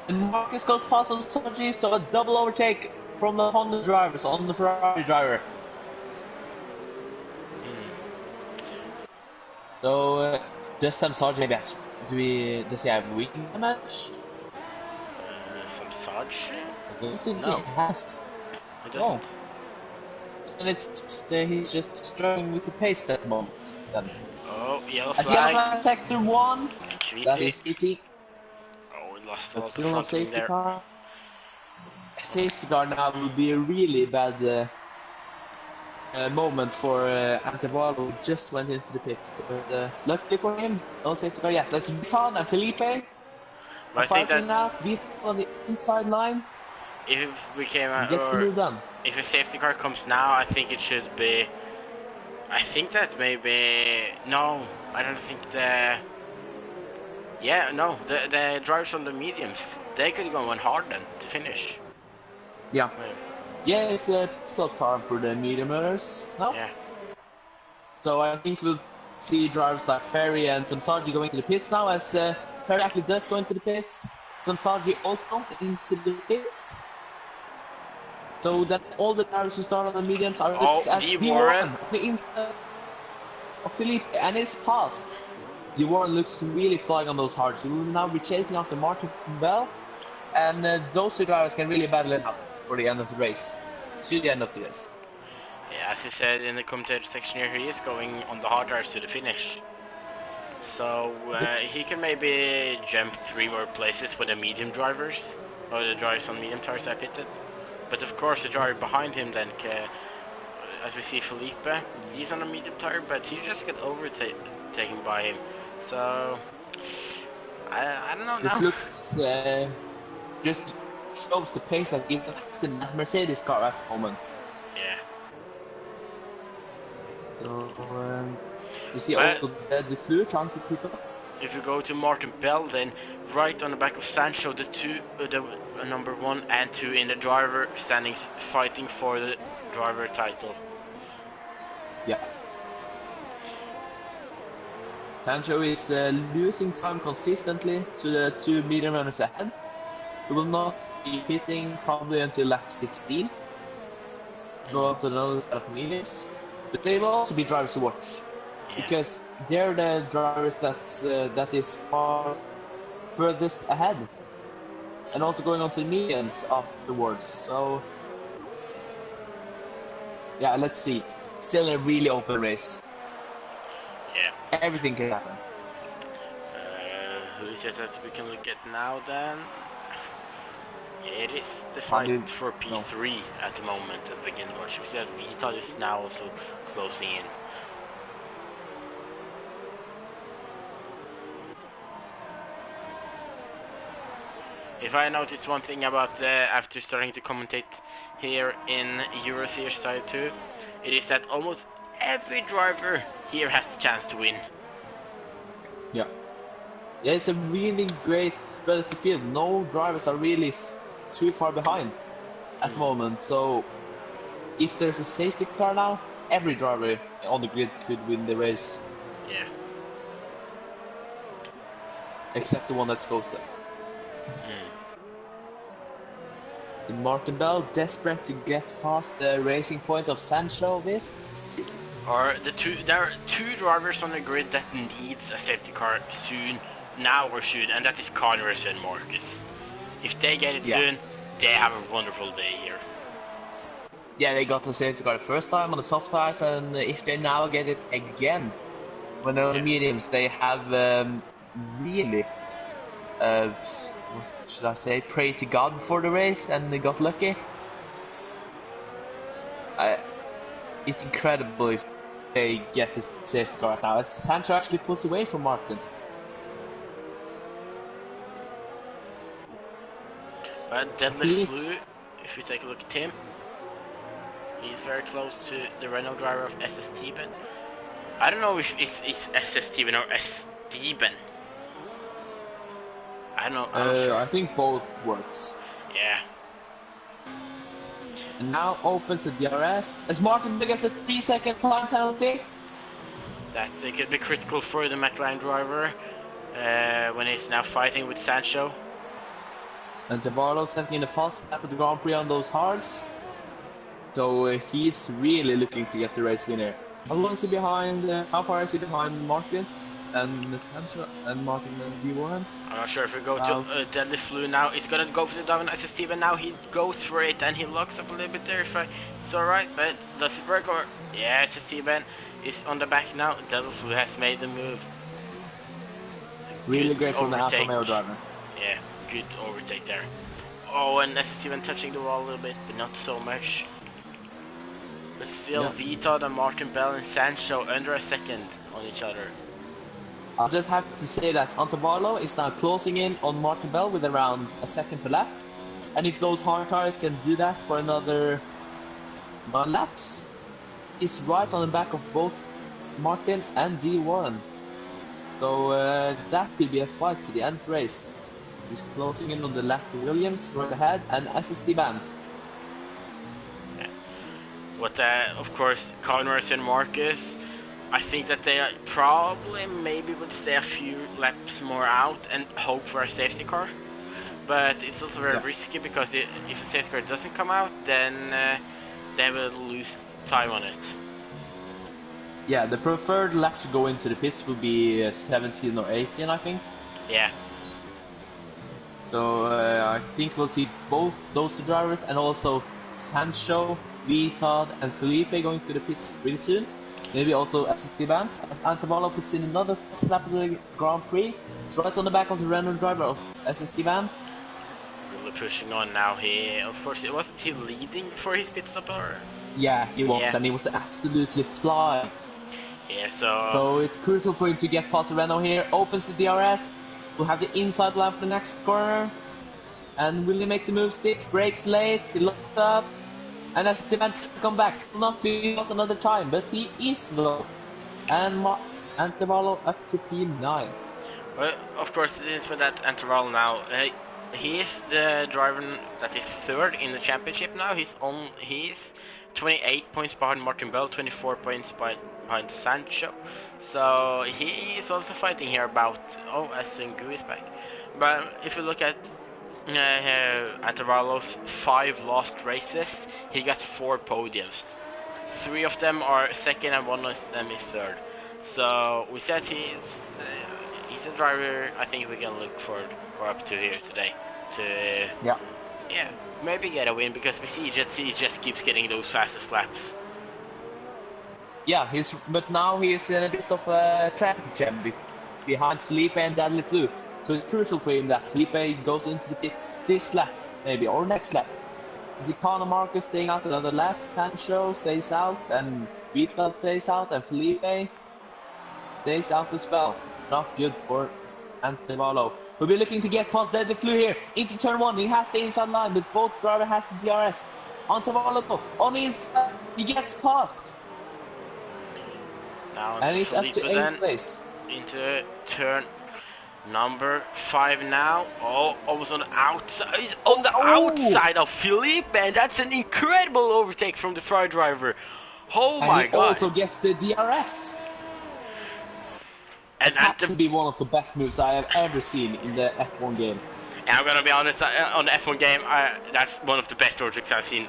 and Marcus goes past Samsaji, so a double overtake from the Honda drivers on the Ferrari driver. So, just Samsaji, yes. Does he have weekend damage? Samsaji? I don't think he has. He doesn't. No. And it's he's just struggling with the pace at the moment. Then. Oh, yellow flag. As yellow flag sector 1. That is CT. Oh, we lost a but lot still of no safety there. car. A safety car now will be a really bad moment for Antevalo, who just went into the pits. But luckily for him, no safety car yet. That's Viton and Felipe. I think that out. Viton on the inside line. If we came out, gets the move done. If a safety car comes now, I think it should be. I think that maybe no. I don't think the. Yeah, no. The drivers on the mediums, they could go on hard then to finish. Yeah. Yeah, it's a still time for the mediumers now. Yeah. So I think we'll see drivers like Ferry and Samsaji going to the pits now, as Ferry actually does go into the pits. Samsaji also into the pits. So that all the drivers who start on the mediums are as D. Warren on the inside. Philippe, and it's fast. D1 looks really flying on those hards. We will now be chasing after Martin Bell, and those two drivers can really battle it out for the end of the race. To the end of the race. Yeah, as he said in the commentator section here, he is going on the hard tires to the finish. So he can maybe jump 3 more places with the medium drivers, or the drivers on medium tires I pitted. But of course the driver behind him then, as we see Felipe, he's on a medium tire, but he just got overtaken by him. So I don't know now. This looks just shows the pace that even Aston Mercedes car at the moment. Yeah. So you see also the Fleur trying to keep up. If you go to Martin Bell, then right on the back of Sancho, the number 1 and 2 in the driver standings, fighting for the driver title. Yeah. Sancho is losing time consistently to the 2 medium runners ahead. He will not be hitting probably until lap 16. Go on to another set of mediums. But they will also be drivers to watch. Yeah. Because they're the drivers that is furthest ahead. And also going on to the mediums afterwards. So yeah, let's see. Still a really open race. Yeah. Everything can happen. Who is it that we can look at now then? It is the fight for P3 at the moment at the beginning of the watch. We see that Vita is now also closing in. If I noticed one thing about after starting to commentate here in Euroseries side 2, it is that almost every driver here has the chance to win. Yeah. Yeah, it's a really great spread of the field. No drivers are really too far behind at the moment. So if there's a safety car now, every driver on the grid could win the race. Yeah. Except the one that's ghosted. Martin Bell desperate to get past the racing point of Sancho this. Or there are 2 drivers on the grid that needs a safety car soon, now or soon, and that is Connors and Marcus. If they get it soon, they have a wonderful day here. Yeah, they got the safety car the first time on the soft tires, and if they now get it again when they're on the mediums, they have really, what should I say, pray to God before the race, and they got lucky. It's incredible if they get the safety car right now, as Sancho actually pulls away from Martin. But Deadlift Blue, if we take a look at him, he's very close to the Renault driver of SS Steven. I don't know if it's SS Steven or S Steven. I don't know. I'm not sure. I think both works. Yeah. And now opens the DRS as Martin gets a 3-second time penalty. That could be critical for the McLaren driver when he's now fighting with Sancho. And Tabarlo setting in a fast lap at the Grand Prix on those hards. So he's really looking to get the race winner. How long is he behind? How far is he behind Martin and Sancho and Martin and D1? I'm not sure if we go to Deadlift Flu now. He's gonna go for the dive as Steven now. He goes for it and he locks up a little bit there. If it's alright, but does it work or? Yeah, Steven is on the back now. Deadlift Flu has made the move. Really great from the Alfa Romeo driver. Yeah, good overtake there. Oh, and Steven touching the wall a little bit, but not so much. But still, Vita and Martin Bell and Sancho under a second on each other. I'll just have to say that Antabarlo is now closing in on Martin Bell with around a second per lap. And if those hard tires can do that for another 9 laps, he's right on the back of both Martin and D1. So that could be a fight to the end of the race. He's closing in on the lap to Williams right ahead and SSD ban. What of course, Connors and Marcus, I think that they probably maybe would stay a few laps more out and hope for a safety car. But it's also very risky because if a safety car doesn't come out, then they will lose time on it. Yeah, the preferred lap to go into the pits would be 17 or 18, I think. Yeah. So I think we'll see both those two drivers and also Sancho, Vitard, and Felipe going to the pits really soon. Maybe also SSD ban. As Antamalo puts in another fast lap of the Grand Prix. It's right on the back of the random driver of SSD ban. Really pushing on now. He, of course, wasn't he leading for his pit stop or? Yeah, he was, Yeah. and he was absolutely flying. Yeah, so. So it's crucial for him to get past Renault here. Opens the DRS. We'll have the inside line for the next corner. And will he make the move stick? Brakes late. He locked up. And as the man to come back, will not be lost another time, but he is though. And Antivallo up to P9. Well, of course, it is for that interval now. He is the driver that is third in the championship now. He's 28 points behind Martin Bell, 24 points behind Sancho. So he is also fighting here about Asungu is back. But if you look at Antivallo's 5 last races, he got 4 podiums. 3 of them are second and 1 of them is third. So we said he's a driver I think we can look for up to here today to maybe get a win, because we see he just keeps getting those fastest laps. Yeah, but now he's in a bit of a traffic jam behind Felipe and Deadly Flu. So it's crucial for him that Felipe goes into the pits this lap, maybe, or next lap. Is it Conor Marcus staying out another lap? Sancho stays out, and Vital stays out, and Felipe stays out as well. Not good for Antivallo. We'll be looking to get past Deadly Flu here into turn 1. He has the inside line, but both driver has the DRS. Antivallo on the inside, he gets past. Now And he's up to 8th place. Into turn number 5 now. Oh, almost on the outside. He's on the outside of Felipe, and that's an incredible overtake from the Ferrari driver. Oh and my god! He also gets the DRS. And it has to be one of the best moves I have ever seen in the F1 game. And I'm gonna be honest, on the F1 game, that's one of the best overtakes I've seen.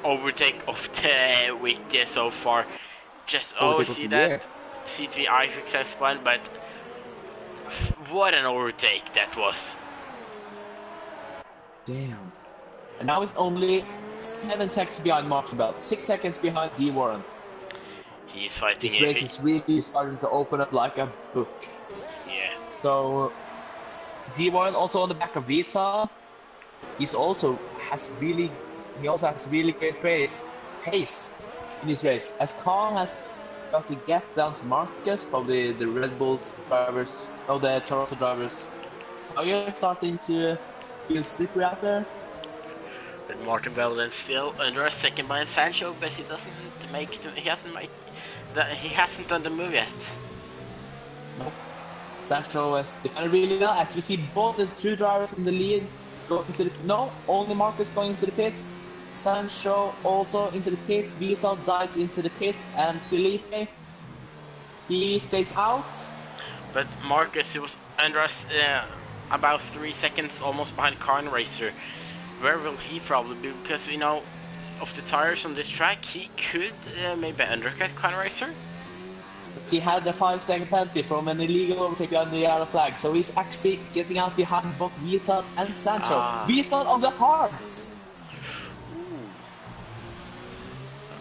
Overtake of the week so far. Just see that C3 iFixS one, but what an overtake that was. Damn. And now it's only 7 seconds behind Martin Bell, 6 seconds behind D. Warren. He's fighting. This race is really starting to open up like a book. Yeah. So D. Warren also on the back of Vita. He also has really great pace in this race. As Khan has got to get down to Marcus, probably the Red Bulls drivers, the Toronto drivers. Tire starting to feel slippery out there. But Martin Bell then still under a second behind Sancho, but he hasn't done the move yet. Nope. Sancho has defended really well, as we see both the two drivers in the lead go into the... No, only Marcus going into the pits. Sancho also into the pits. Vital dives into the pits, and Felipe, he stays out. But Marcus, he was under us about 3 seconds almost behind Car Racer. Where will he probably be? Because, you know, of the tires on this track, he could maybe undercut Car Racer. He had the 5-second penalty from an illegal overtake on the yellow flag, so he's actually getting out behind both Vital and Sancho. Vital on the hards!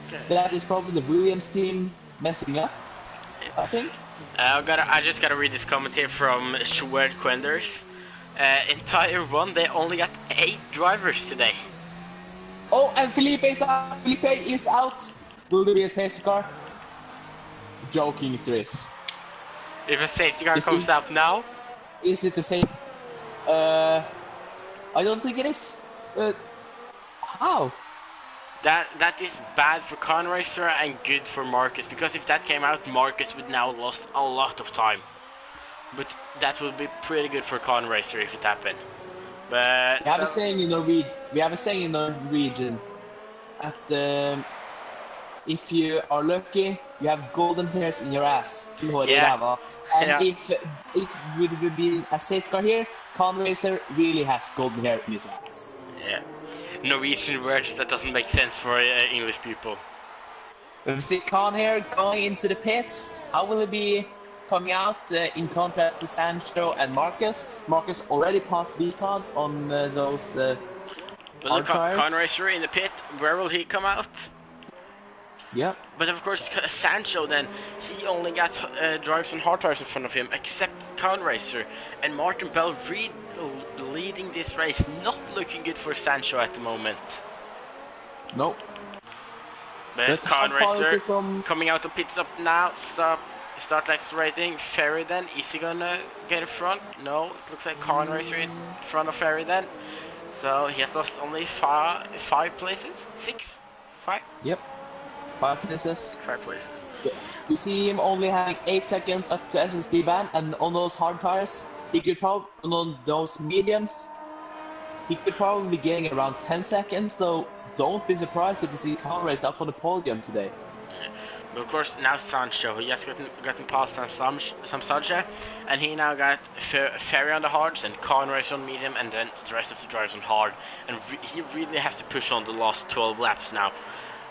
Okay. That is probably the Williams team messing up, I think. I just gotta read this comment here from Schwerd Quenders. In Tire 1, they only got 8 drivers today. Oh, and Felipe is out! Felipe is out! Will there be a safety car? Joking if there is. If a safety car comes out now? Is it the same? I don't think it is. How? That is bad for Car Racer and good for Marcus, because if that came out, Marcus would now lost a lot of time. But that would be pretty good for Car Racer if it happened. But we have a saying in Norwegian that if you are lucky, you have golden hairs in your ass. Yeah. And if it would be a safety car here, Car Racer really has golden hair in his ass. Yeah. Norwegian words that doesn't make sense for English people. We see Khan here going into the pits. How will he be coming out in contrast to Sancho and Marcus? Marcus already passed Viton on those But look, hard tires. Racer in the pit. Where will he come out? Yeah. But of course, Sancho then, he only got drives on hard tires in front of him, except Racer. And Martin Bell leading this race, not looking good for Sancho at the moment. No. But Racer coming out of pit stop now, start accelerating. Ferry then, is he gonna get in front? No, it looks like Racer in front of Ferry then. So he has lost only five places? 6? 5? Yep. 5 places. 5 places. Yeah. We see him only having 8 seconds up to SSD ban, and on those hard tires, he could probably, on those mediums, he could probably be getting around 10 seconds, so don't be surprised if you see Khan raced up on the podium today. Yeah. But of course, now Sancho, he has gotten past some Sancho, and he now got Ferry on the hards and Khan race on medium, and then the rest of the drivers on hard, and he really has to push on the last 12 laps now.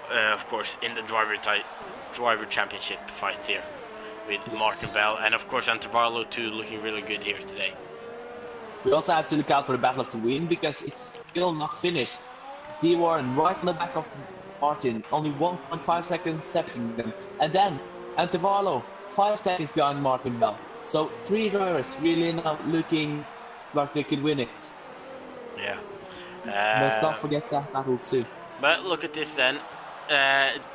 Of course, in the driver championship fight here with Martin Bell, and of course Antivallo too, looking really good here today. We also have to look out for the battle of the win, because it's still not finished. D Warren right on the back of Martin, only 1.5 seconds separating them, and then Antivallo 5 seconds behind Martin Bell. So 3 drivers really now looking like they could win it. Yeah. Let's not forget that battle too. But look at this then.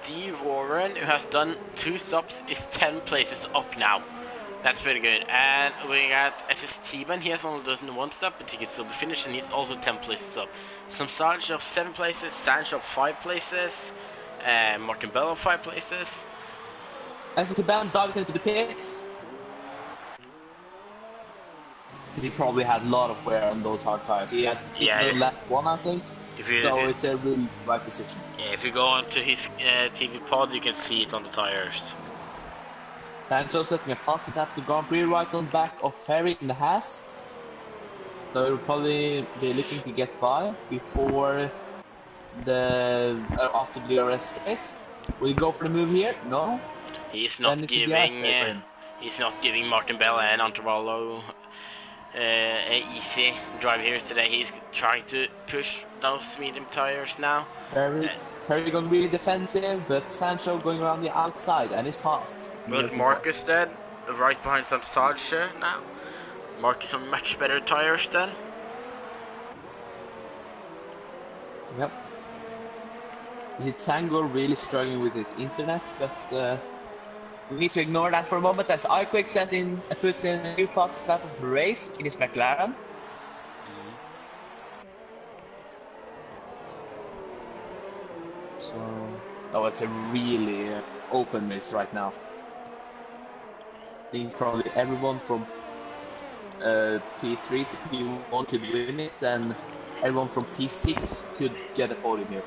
D Warren, who has done 2 stops, is 10 places up now. That's pretty good. And we got SST Man, he has only done 1 stop, but he can still be finished, and he's also 10 places up. Some Sarge up 7 places, Sancho up 5 places, Martin Bell up 5 places. SST Man dives into the pits. He probably had a lot of wear on those hard tires. He had lap 1, I think. So it's a really right position. Yeah, if you go onto his TV pod, you can see it on the tires. Sancho setting a fast lap to Grand Prix right on back of Ferry in the Haas. So he'll probably be looking to get by before the after the arrest straight. Will he go for the move here? No. He's not giving. He's not giving Martin Bell and Antivallo an easy drive here today. He's trying to push those medium tires now. Ferry going really defensive, but Sancho going around the outside and is passed. But Marcus then, right behind some Sarge now. Marcus on much better tires then. Yep. Is it Tango really struggling with its internet? But we need to ignore that for a moment as iQuick puts in a new fastest lap of the race in his McLaren. So, it's a really open race right now. I think probably everyone from P3 to P1 could win it, and everyone from P6 could get a podium here.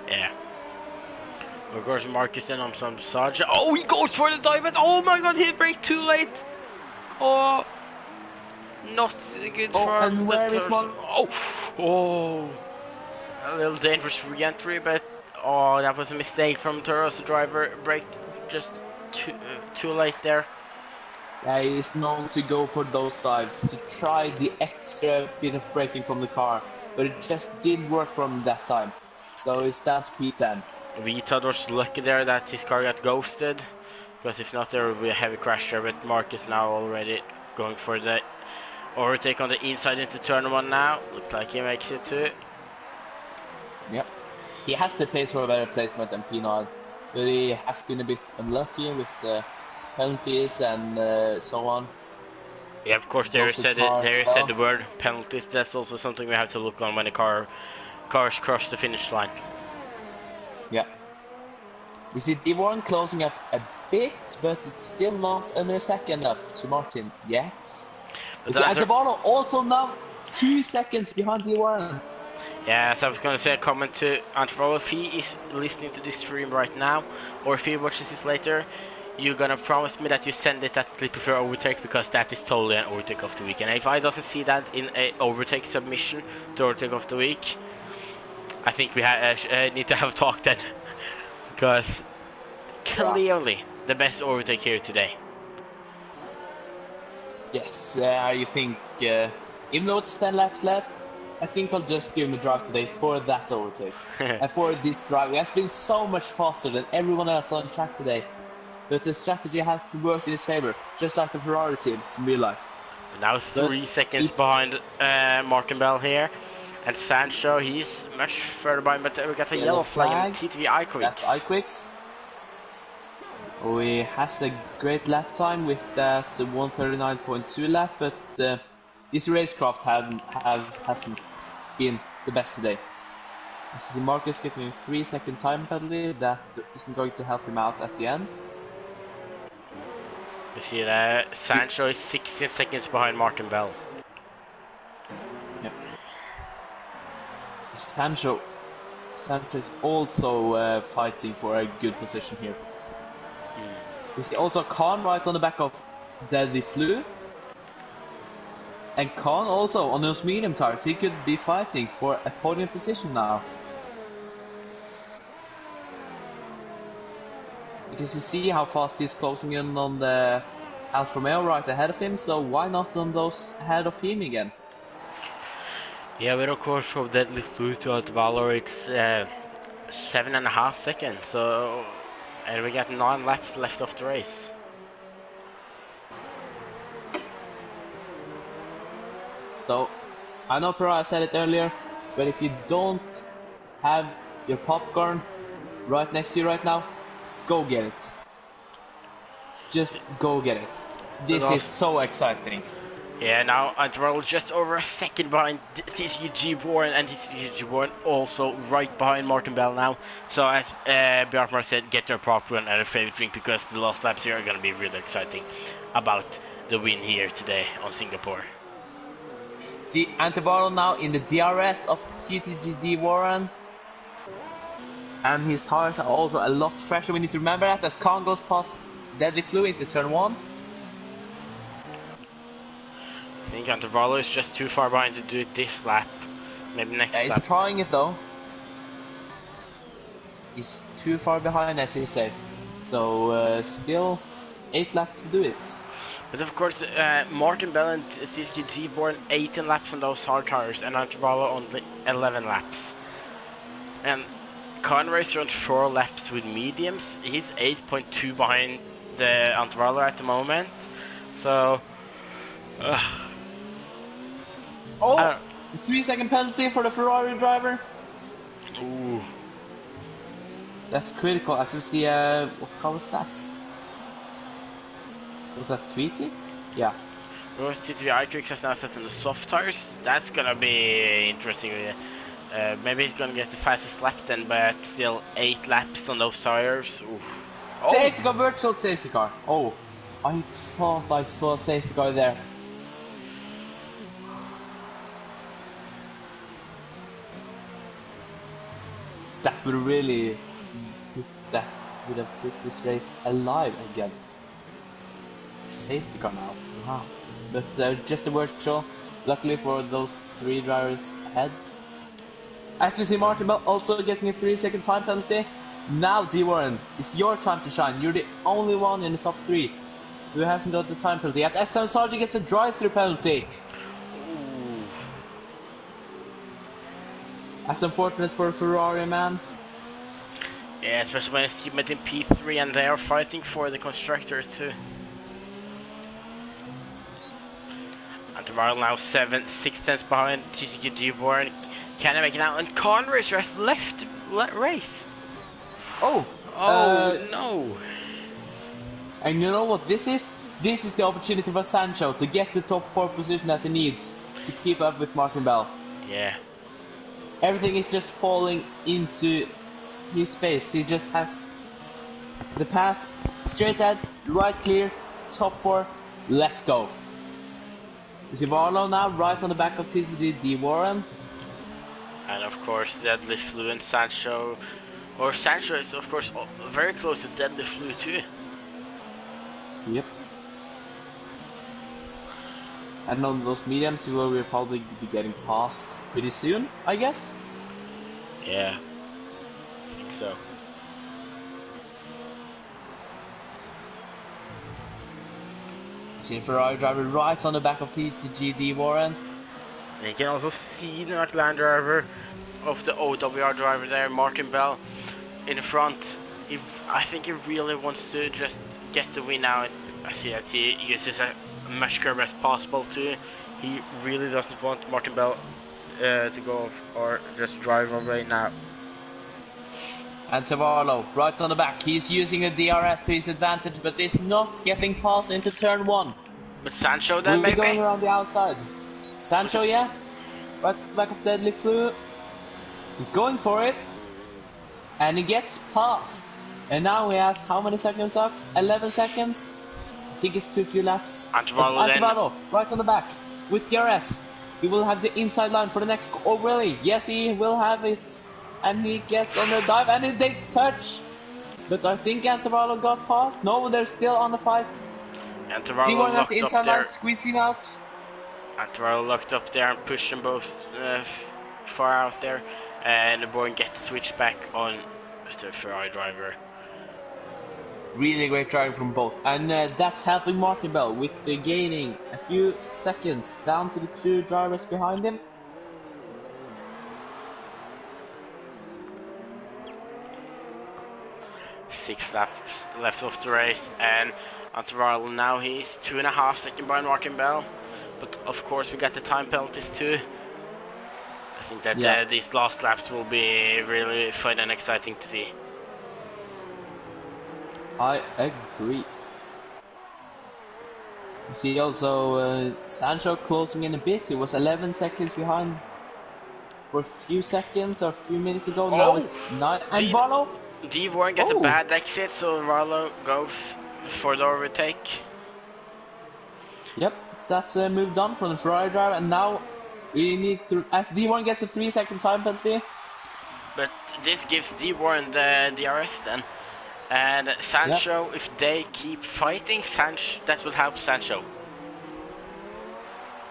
Yeah. Of course, Marcus then on some Sarge. Oh, he goes for the dive, and oh my god, he braked too late. Oh, not good for him. And where is Marcus? Oh. A little dangerous re-entry, but that was a mistake from Toros. The driver braked just too late there. Yeah, he's known to go for those dives, to try the extra bit of braking from the car, but it just didn't work from that time. So it's down to P10. Vitad was lucky there that his car got ghosted, because if not there would be a heavy crash there, but Marcus now already going for the overtake on the inside into turn 1 now. Looks like he makes it too. Yep. He has the pace for a better placement than P9, but he has been a bit unlucky with the penalties and so on. Yeah, of course, there said the word penalties. That's also something we have to look on when the cars cross the finish line. Yeah. We see D1 closing up a bit, but it's still not under a second up to Martin yet. We see Antivallo also now 2 seconds behind D1. Yeah, so I was going to say a comment to Antivallo. If he is listening to this stream right now, or if he watches this later, you're going to promise me that you send it that clip of your overtake, because that is totally an overtake of the week. And if I doesn't see that in a overtake submission to overtake of the week, I think we need to have a talk then. Because clearly the best overtake here today. Yes, I think, even though it's 10 laps left, I think I'll just give him a drive today for that overtake. And for this drive, he has been so much faster than everyone else on track today. But the strategy has worked in his favor, just like the Ferrari team in real life. Now 3 seconds behind Martin Bell here. And Sancho, he's much further behind, but we got a yellow flag in TTV iQuicks. That's iQuicks. He has a great lap time with that 139.2 lap, but this racecraft hasn't been the best today. You see Marcus getting a 3-second time penalty that isn't going to help him out at the end. You see that Sancho is 16 seconds behind Martin Bell. Yep. Sancho is also fighting for a good position here. We see also Khan right on the back of Deadly Flu. And Khan also on those medium tires, he could be fighting for a podium position now. Because you see how fast he's closing in on the Alfa Romeo right ahead of him, so why not on those ahead of him again? Yeah, but of course from Deadly Flu to Valor it's 7.5 seconds, so and we got 9 laps left of the race. So, I know Perra said it earlier, but if you don't have your popcorn right next to you right now, go get it. Just go get it. This is so exciting. Yeah, now Andrell just over a second behind TCG Warren, and TCG Warren also right behind Martin Bell now. So as Bjartmar said, get your popcorn and a favorite drink because the last laps here are going to be really exciting about the win here today on Singapore. The Antiviral now in the DRS of TTGD Warren. And his tires are also a lot fresher. We need to remember that as Khan goes past Deadly Flu into turn 1. I think Antiviral is just too far behind to do it this lap. Maybe next lap. He's trying it though. He's too far behind, as he said. So still 8 laps to do it. But of course, Martin Bell and TCG born 18 laps on those hard tires, and Antiviral only 11 laps. And Conray's around 4 laps with mediums. He's 8.2 behind the Antiviral at the moment. So, 3-second penalty for the Ferrari driver. Ooh. That's critical. As you see, what car was that? Was that Tweety? Yeah. Because TTV iQuicks has now set in the soft tires. That's gonna be interesting. Maybe he's gonna get the fastest lap then, but still 8 laps on those tires. Oof. Oh. Safety car, virtual safety car. Oh, I thought I saw a safety car there. That would really would have put this race alive again. Safety car now. Wow. But just a virtual. Luckily for those 3 drivers ahead. As we see Martin Bell also getting a 3-second time penalty. Now D. Warren, it's your time to shine. You're the only one in the top 3 who hasn't got the time penalty. Yet SM Sargent gets a drive-through penalty. Ooh. That's unfortunate for a Ferrari, man. Yeah, especially when it's teammate in P3 and they are fighting for the constructors too. Antiviral now 6 tenths behind TCG Warren. Can I make it out? And Conray's just left race. Oh! No! And you know what this is? This is the opportunity for Sancho to get the top 4 position that he needs to keep up with Martin Bell. Yeah. Everything is just falling into his space. He just has the path straight ahead, right clear, top 4, let's go. You see Varlo now right on the back of TTG Warren. And of course Deadly Flu and Sancho. Or Sancho is of course very close to Deadly Flu too. Yep. And on those mediums we will probably be getting past pretty soon, I guess. Yeah. I think so. See Ferrari driver right on the back of TTGD Warren. And you can also see the McLaren driver of the OWR driver there, Martin Bell, in the front. I think he really wants to just get the win now. I see that he uses as much curb as possible too. He really doesn't want Martin Bell to go or just drive away now. And Tavarlo, right on the back. He's using a DRS to his advantage, but is not getting past into turn 1. But Sancho then We'll be maybe? going around the outside. Sancho, yeah. Right back of Deadly Flu. He's going for it. And he gets past. And now he has how many seconds up? 11 seconds? I think it's too few laps. Antivallo right on the back with DRS. He will have the inside line for the next. Oh, really? Yes, he will have it. And he gets on the dive and they touch. But I think Antivallo got past. No, they're still on the fight. Antivallo has the inside there. line, squeeze him out. Antivallo locked up there and pushed them both far out there. And the boy get the switch back on the Ferrari driver. Really great driving from both. And that's helping Martin Bell with gaining a few seconds down to the 2 drivers behind him. 6 laps left of the race, and Antivallo now he's 2.5 seconds behind Martin Bell. But of course we got the time penalties too. I think that these last laps will be really fun and exciting to see. I agree. You see also Sancho closing in a bit. He was 11 seconds behind for a few seconds or a few minutes ago. Oh, now it's 9. And Varlo? D-Warren gets a bad exit, so Varlo goes for the overtake. Yep, that's moved on from the Ferrari driver, and now we need to, as D1 gets a 3-second time penalty. But this gives D1 the DRS then. And Sancho, if they keep fighting, that will help Sancho.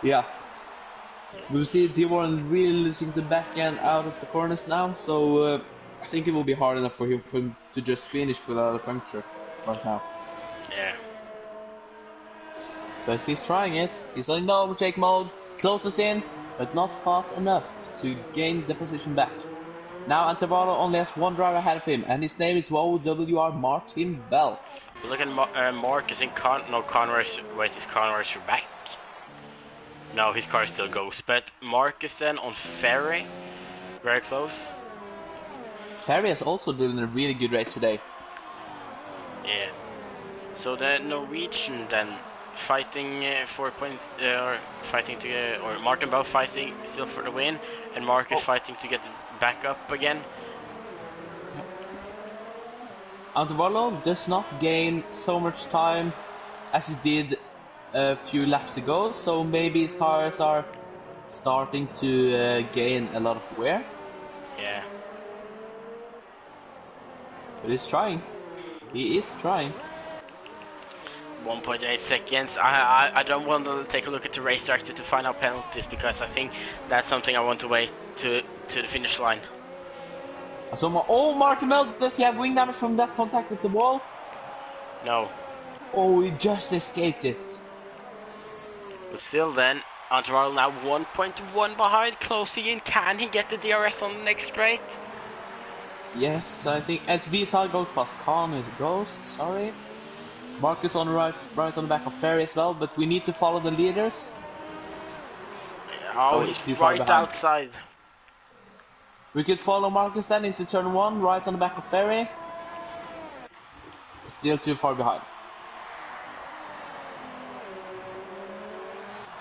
Yeah. We see D1 really losing the back end out of the corners now, so I think it will be hard enough for him to just finish without a puncture right now. Yeah. But he's trying it. He's in the overtake mode, closes in, but not fast enough to gain the position back. Now Antivallo only has 1 driver ahead of him, and his name is OWR Martin Bell. Look at Marcus in Converse. Wait, is Converse back? No, his car still goes. But Marcus then on Ferry, very close. Ferry has also driven a really good race today. Yeah. So the Norwegian then fighting 4 points, or fighting to, or Martin Bell fighting still for the win, and Marcus fighting to get back up again. Antivallo does not gain so much time as he did a few laps ago, so maybe his tires are starting to gain a lot of wear. Yeah. But he's trying. He is trying. 1.8 seconds. I don't want to take a look at the race director to find out penalties, because I think that's something I want to wait to the finish line. So, Martin Bell, does he have wing damage from that contact with the wall? No. Oh, he just escaped it. But still then, Antivallo now 1.1 behind, closing in. Can he get the DRS on the next straight? Yes, I think it's Vital goes past Khan is a ghost, sorry. Marcus on the right on the back of Ferry as well, but we need to follow the leaders. Oh, he's right outside. We could follow Marcus then into turn 1, right on the back of Ferry. Still too far behind.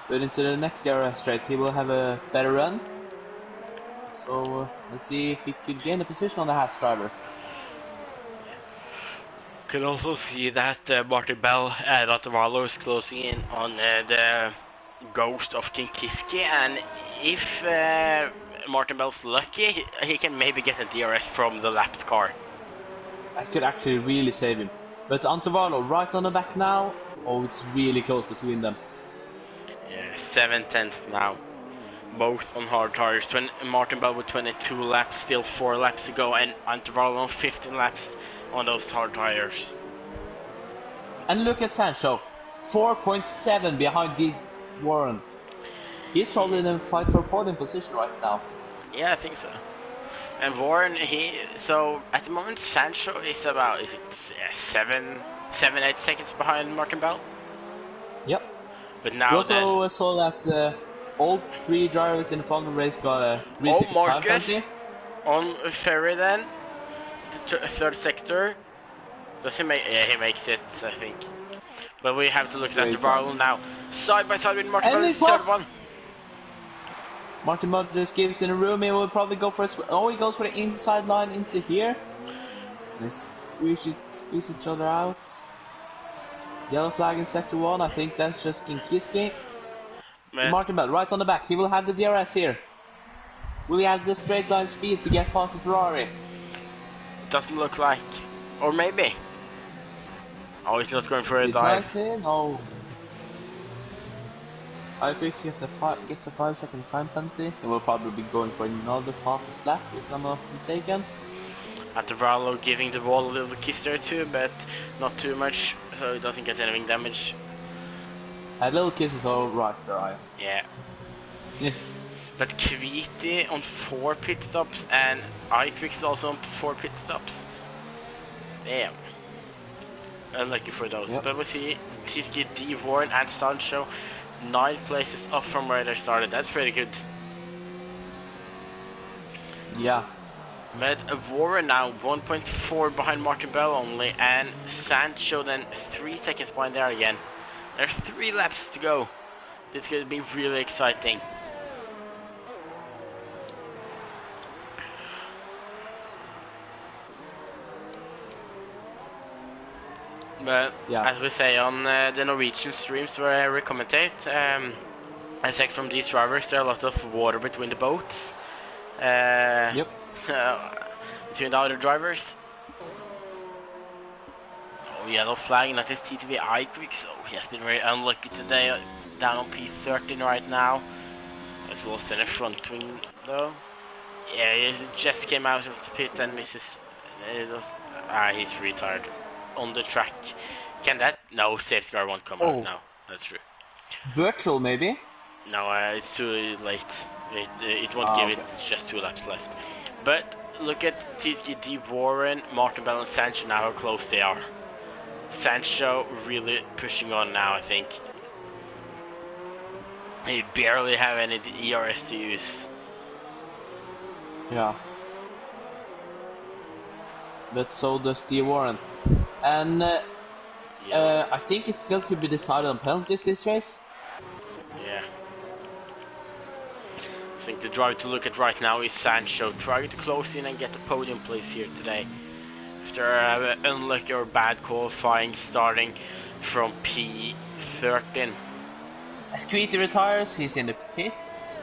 But into the next DRS straight, he will have a better run. So let's see if he could gain a position on the Haas driver. Can also see that Martin Bell and Antivallo is closing in on the ghost of King Kiski, and if Martin Bell's lucky, he can maybe get a DRS from the lapped car. That could actually really save him. But Antivallo right on the back now. Oh, it's really close between them. Yeah, 7/10 now. Both on hard tires. Martin Bell with 22 laps, still 4 laps to go, and Antivallo on 15 laps on those hard tires. And look at Sancho. 4.7 behind D. Warren. He's probably in a fight for podium position right now. Yeah, I think so. And Warren, so at the moment Sancho is about, is it 8 seconds behind Martin Bell? Yep. But now we also saw that all 3 drivers in the final race got a 3-second time penalty. On Ferry then, the third sector. Does he make? Yeah, he makes it, I think. But we have to look at the barrel now. Side by side with Martin Bell, third one. Martin Bell just gives in a room. He will probably go for a he goes for the inside line into here. They squeeze each other out. Yellow flag in sector 1. I think that's just Kinkiski. Martin Bell right on the back. He will have the DRS here. Will he have the straight line speed to get past the Ferrari? Doesn't look like. Or maybe. Oh, he's not going for a dive. Tries in? Oh. R15 gets a 5-second time penalty. He will probably be going for another fastest lap, if I'm not mistaken. Atavarlo giving the ball a little kiss there too, but not too much, so he doesn't get anything damage. A little kiss is alright, right? Yeah. But Kviti on 4 pit stops, and iQuick is also on 4 pit stops. Damn. Unlucky for those. Yep. But we see TSG, D, Warren, and Sancho 9 places up from where they started. That's pretty good. Yeah. But Warren now 1.4 behind Martin Bell only, and Sancho then 3 seconds behind there again. There's 3 laps to go. This could be really exciting. But as we say on the Norwegian streams where we commentate, I think from these drivers there are a lot of water between the boats. Yep. Between the other drivers. Oh, yellow flag, and that is TTV iQuick, so he has been very unlucky today, down on P13 right now. It's lost in the front wing though. Yeah, he just came out of the pit and misses. He's retired on the track. Can that? No, safety car won't come out now. That's true. Virtual maybe? No, it's too late. It won't give it just 2 laps left. But look at TGD, Warren, Martin Bell and Sancho now how close they are. Sancho really pushing on now, I think. He barely have any ERS to use. Yeah. But so does D. Warren. And I think it still could be decided on penalties this race. Yeah. I think the driver to look at right now is Sancho, trying to close in and get the podium place here today. After an unlucky or bad qualifying starting from P13. As Kviti retires, he's in the pits.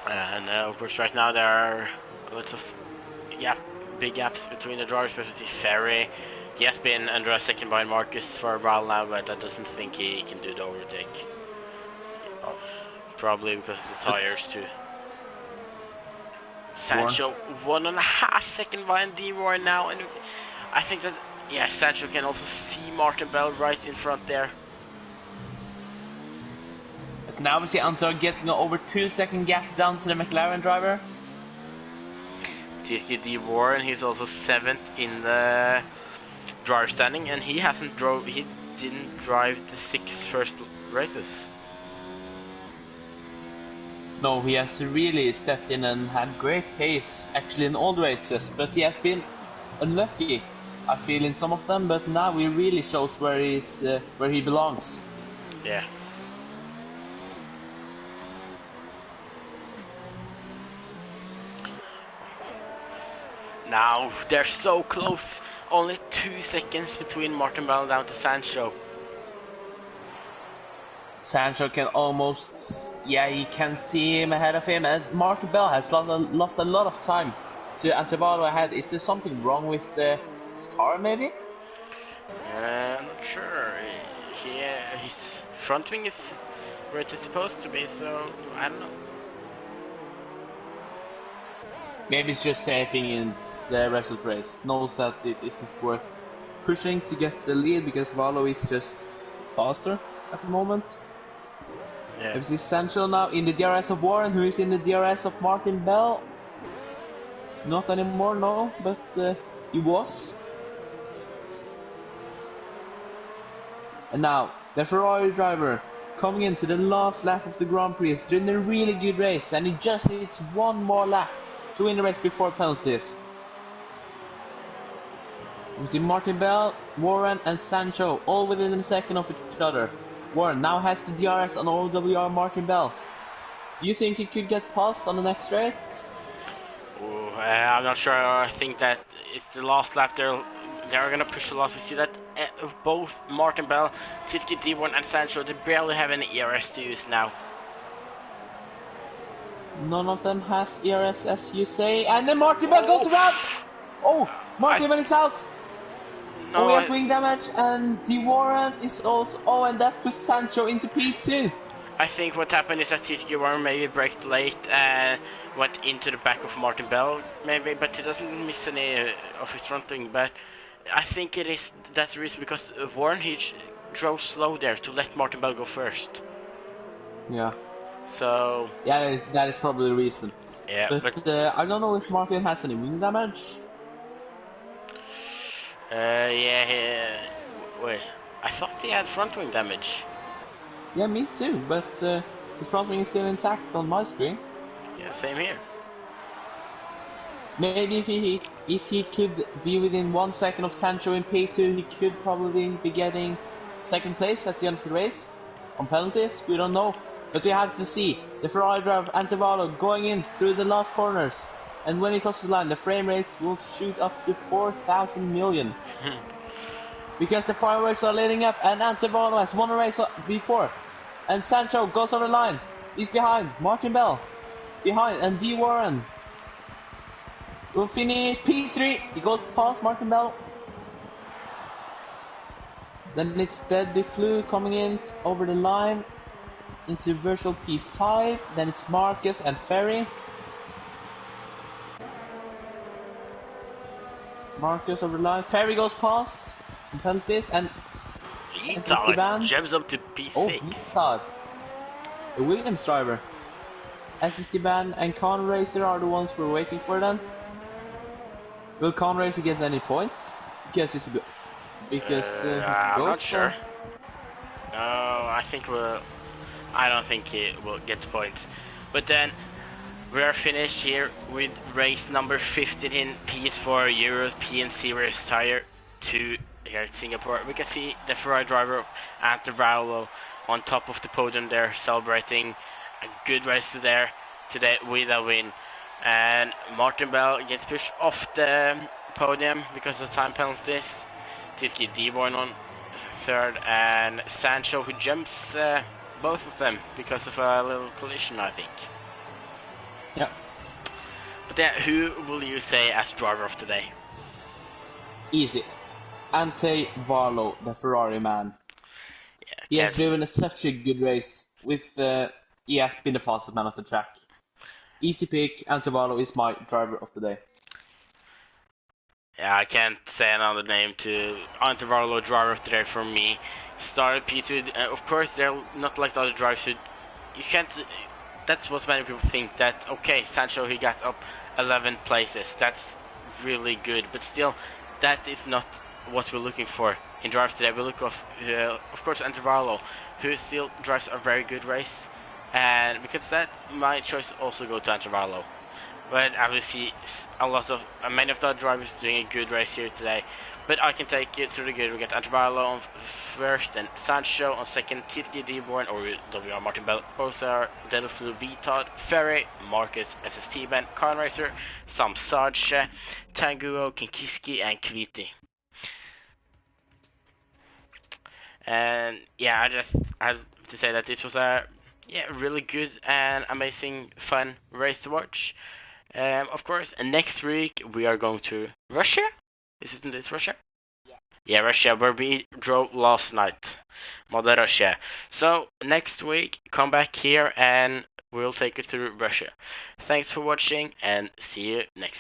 And of course right now there are lots of big gaps between the drivers, especially Ferry. He has been under a second behind Marcus for a while now, but I doesn't think he can do the overtake. Probably because of the tires too. Sancho 1.5 seconds behind D-Roy now, and I think that Sancho can also see Martin Bell right in front there. But now we see Anton getting an over 2-second gap down to the McLaren driver. TSD Warren, he's also 7th in the driver standing, and he didn't drive the 6 first races. No, he has really stepped in and had great pace actually in all the races, but he has been unlucky, I feel, in some of them, but now he really shows where he belongs. Yeah. Now they're so close. Only 2 seconds between Martin Bell down to Sancho. Sancho can almost, he can see him ahead of him, and Martin Bell has lost a lot of time to Antavalo ahead. Is there something wrong with his car, maybe? sure. His front wing is where it is supposed to be, so I don't know. Maybe it's just saving in the rest of the race. Knows that it isn't worth pushing to get the lead because Valo is just faster at the moment. Yeah. It's essential now in the DRS of Warren, who is in the DRS of Martin Bell. Not anymore, no, but he was. And now, the Ferrari driver coming into the last lap of the Grand Prix. It's doing a really good race, and he just needs one more lap to win the race before penalties. You see Martin Bell, Warren, and Sancho all within a second of each other. Warren now has the DRS on OWR Martin Bell. Do you think he could get past on the next straight? Ooh, I'm not sure. I think that it's the last lap. They're gonna push a lot. We see that both Martin Bell, 50 D1, and Sancho, they barely have any ERS to use now. None of them has ERS, as you say, and then Martin Bell goes around. Oh, Martin Bell is out. No, he has wing damage, and D Warren is also. Oh, and that puts Sancho into P2. I think what happened is that TTG Warren maybe braked late and went into the back of Martin Bell, maybe, but he doesn't miss any of his front wing. But I think that's the reason, because Warren, he drove slow there to let Martin Bell go first. Yeah. So. Yeah, that is probably the reason. Yeah, but I don't know if Martin has any wing damage. Wait, I thought he had front wing damage. Yeah, me too, but his front wing is still intact on my screen. Yeah, same here. Maybe if he could be within 1 second of Sancho in P2, he could probably be getting second place at the end of the race. On penalties, we don't know. But we have to see the Ferrari driver Antivalo going in through the last corners. And when he crosses the line, the frame rate will shoot up to 4,000 million. Because the fireworks are lighting up, and Antivalo has won a race before. And Sancho goes over the line. He's behind. Martin Bell. Behind. And D. Warren will finish P3. He goes past Martin Bell. Then it's Deadly Flu coming in over the line into virtual P5. Then it's Marcus and Ferry. Marcus over the line. Ferry goes past. Penalties. And Esteban jumps up to P6. Oh, Vizard. The Williams driver. Esteban and Con Racer are the ones we're waiting for then. Will Con Racer get any points? Because he's a I'm not sure. No, I don't think he will get points. But then we are finished here with race number 15 in PS4 European Series Tire 2 here at Singapore. We can see the Ferrari driver Antivalo on top of the podium there, celebrating a good race today with a win. And Martin Bell gets pushed off the podium because of time penalties. Tiski D1 on third, and Sancho, who jumps both of them because of a little collision, I think. Yeah. But then, who will you say as driver of today? Easy. Ante Varlo, the Ferrari man. Yeah, he has driven such a good race. He has been the fastest man of the track. Easy pick. Ante Varlo is my driver of the day. Yeah, I can't say another name to Ante Varlo, driver of the day for me. Started P2. Of course, they're not like the other drivers who you can't. That's what many people think. That okay, Sancho, he got up 11 places. That's really good, but still, that is not what we're looking for in drivers today. We look of course, Ante Varlo, who still drives a very good race, and because of that, my choice also go to Ante Varlo. But obviously, many of the drivers doing a good race here today. But I can take it through the good. We get Ante Varlo on first, and Sancho on second, TT Deborn or WR Martin Bell, Bosar, Delflu Vitad, Ferry, Marcus, SST Ben, Khan Racer, Sam Sarge, Tanguo, Kinkiski, and Kviti. And yeah, I have to say that this was a really good and amazing, fun race to watch. Of course, next week we are going to Russia. Isn't it Russia? Yeah, Russia, where we drove last night. Mother Russia. So, next week, come back here and we'll take you through Russia. Thanks for watching and see you next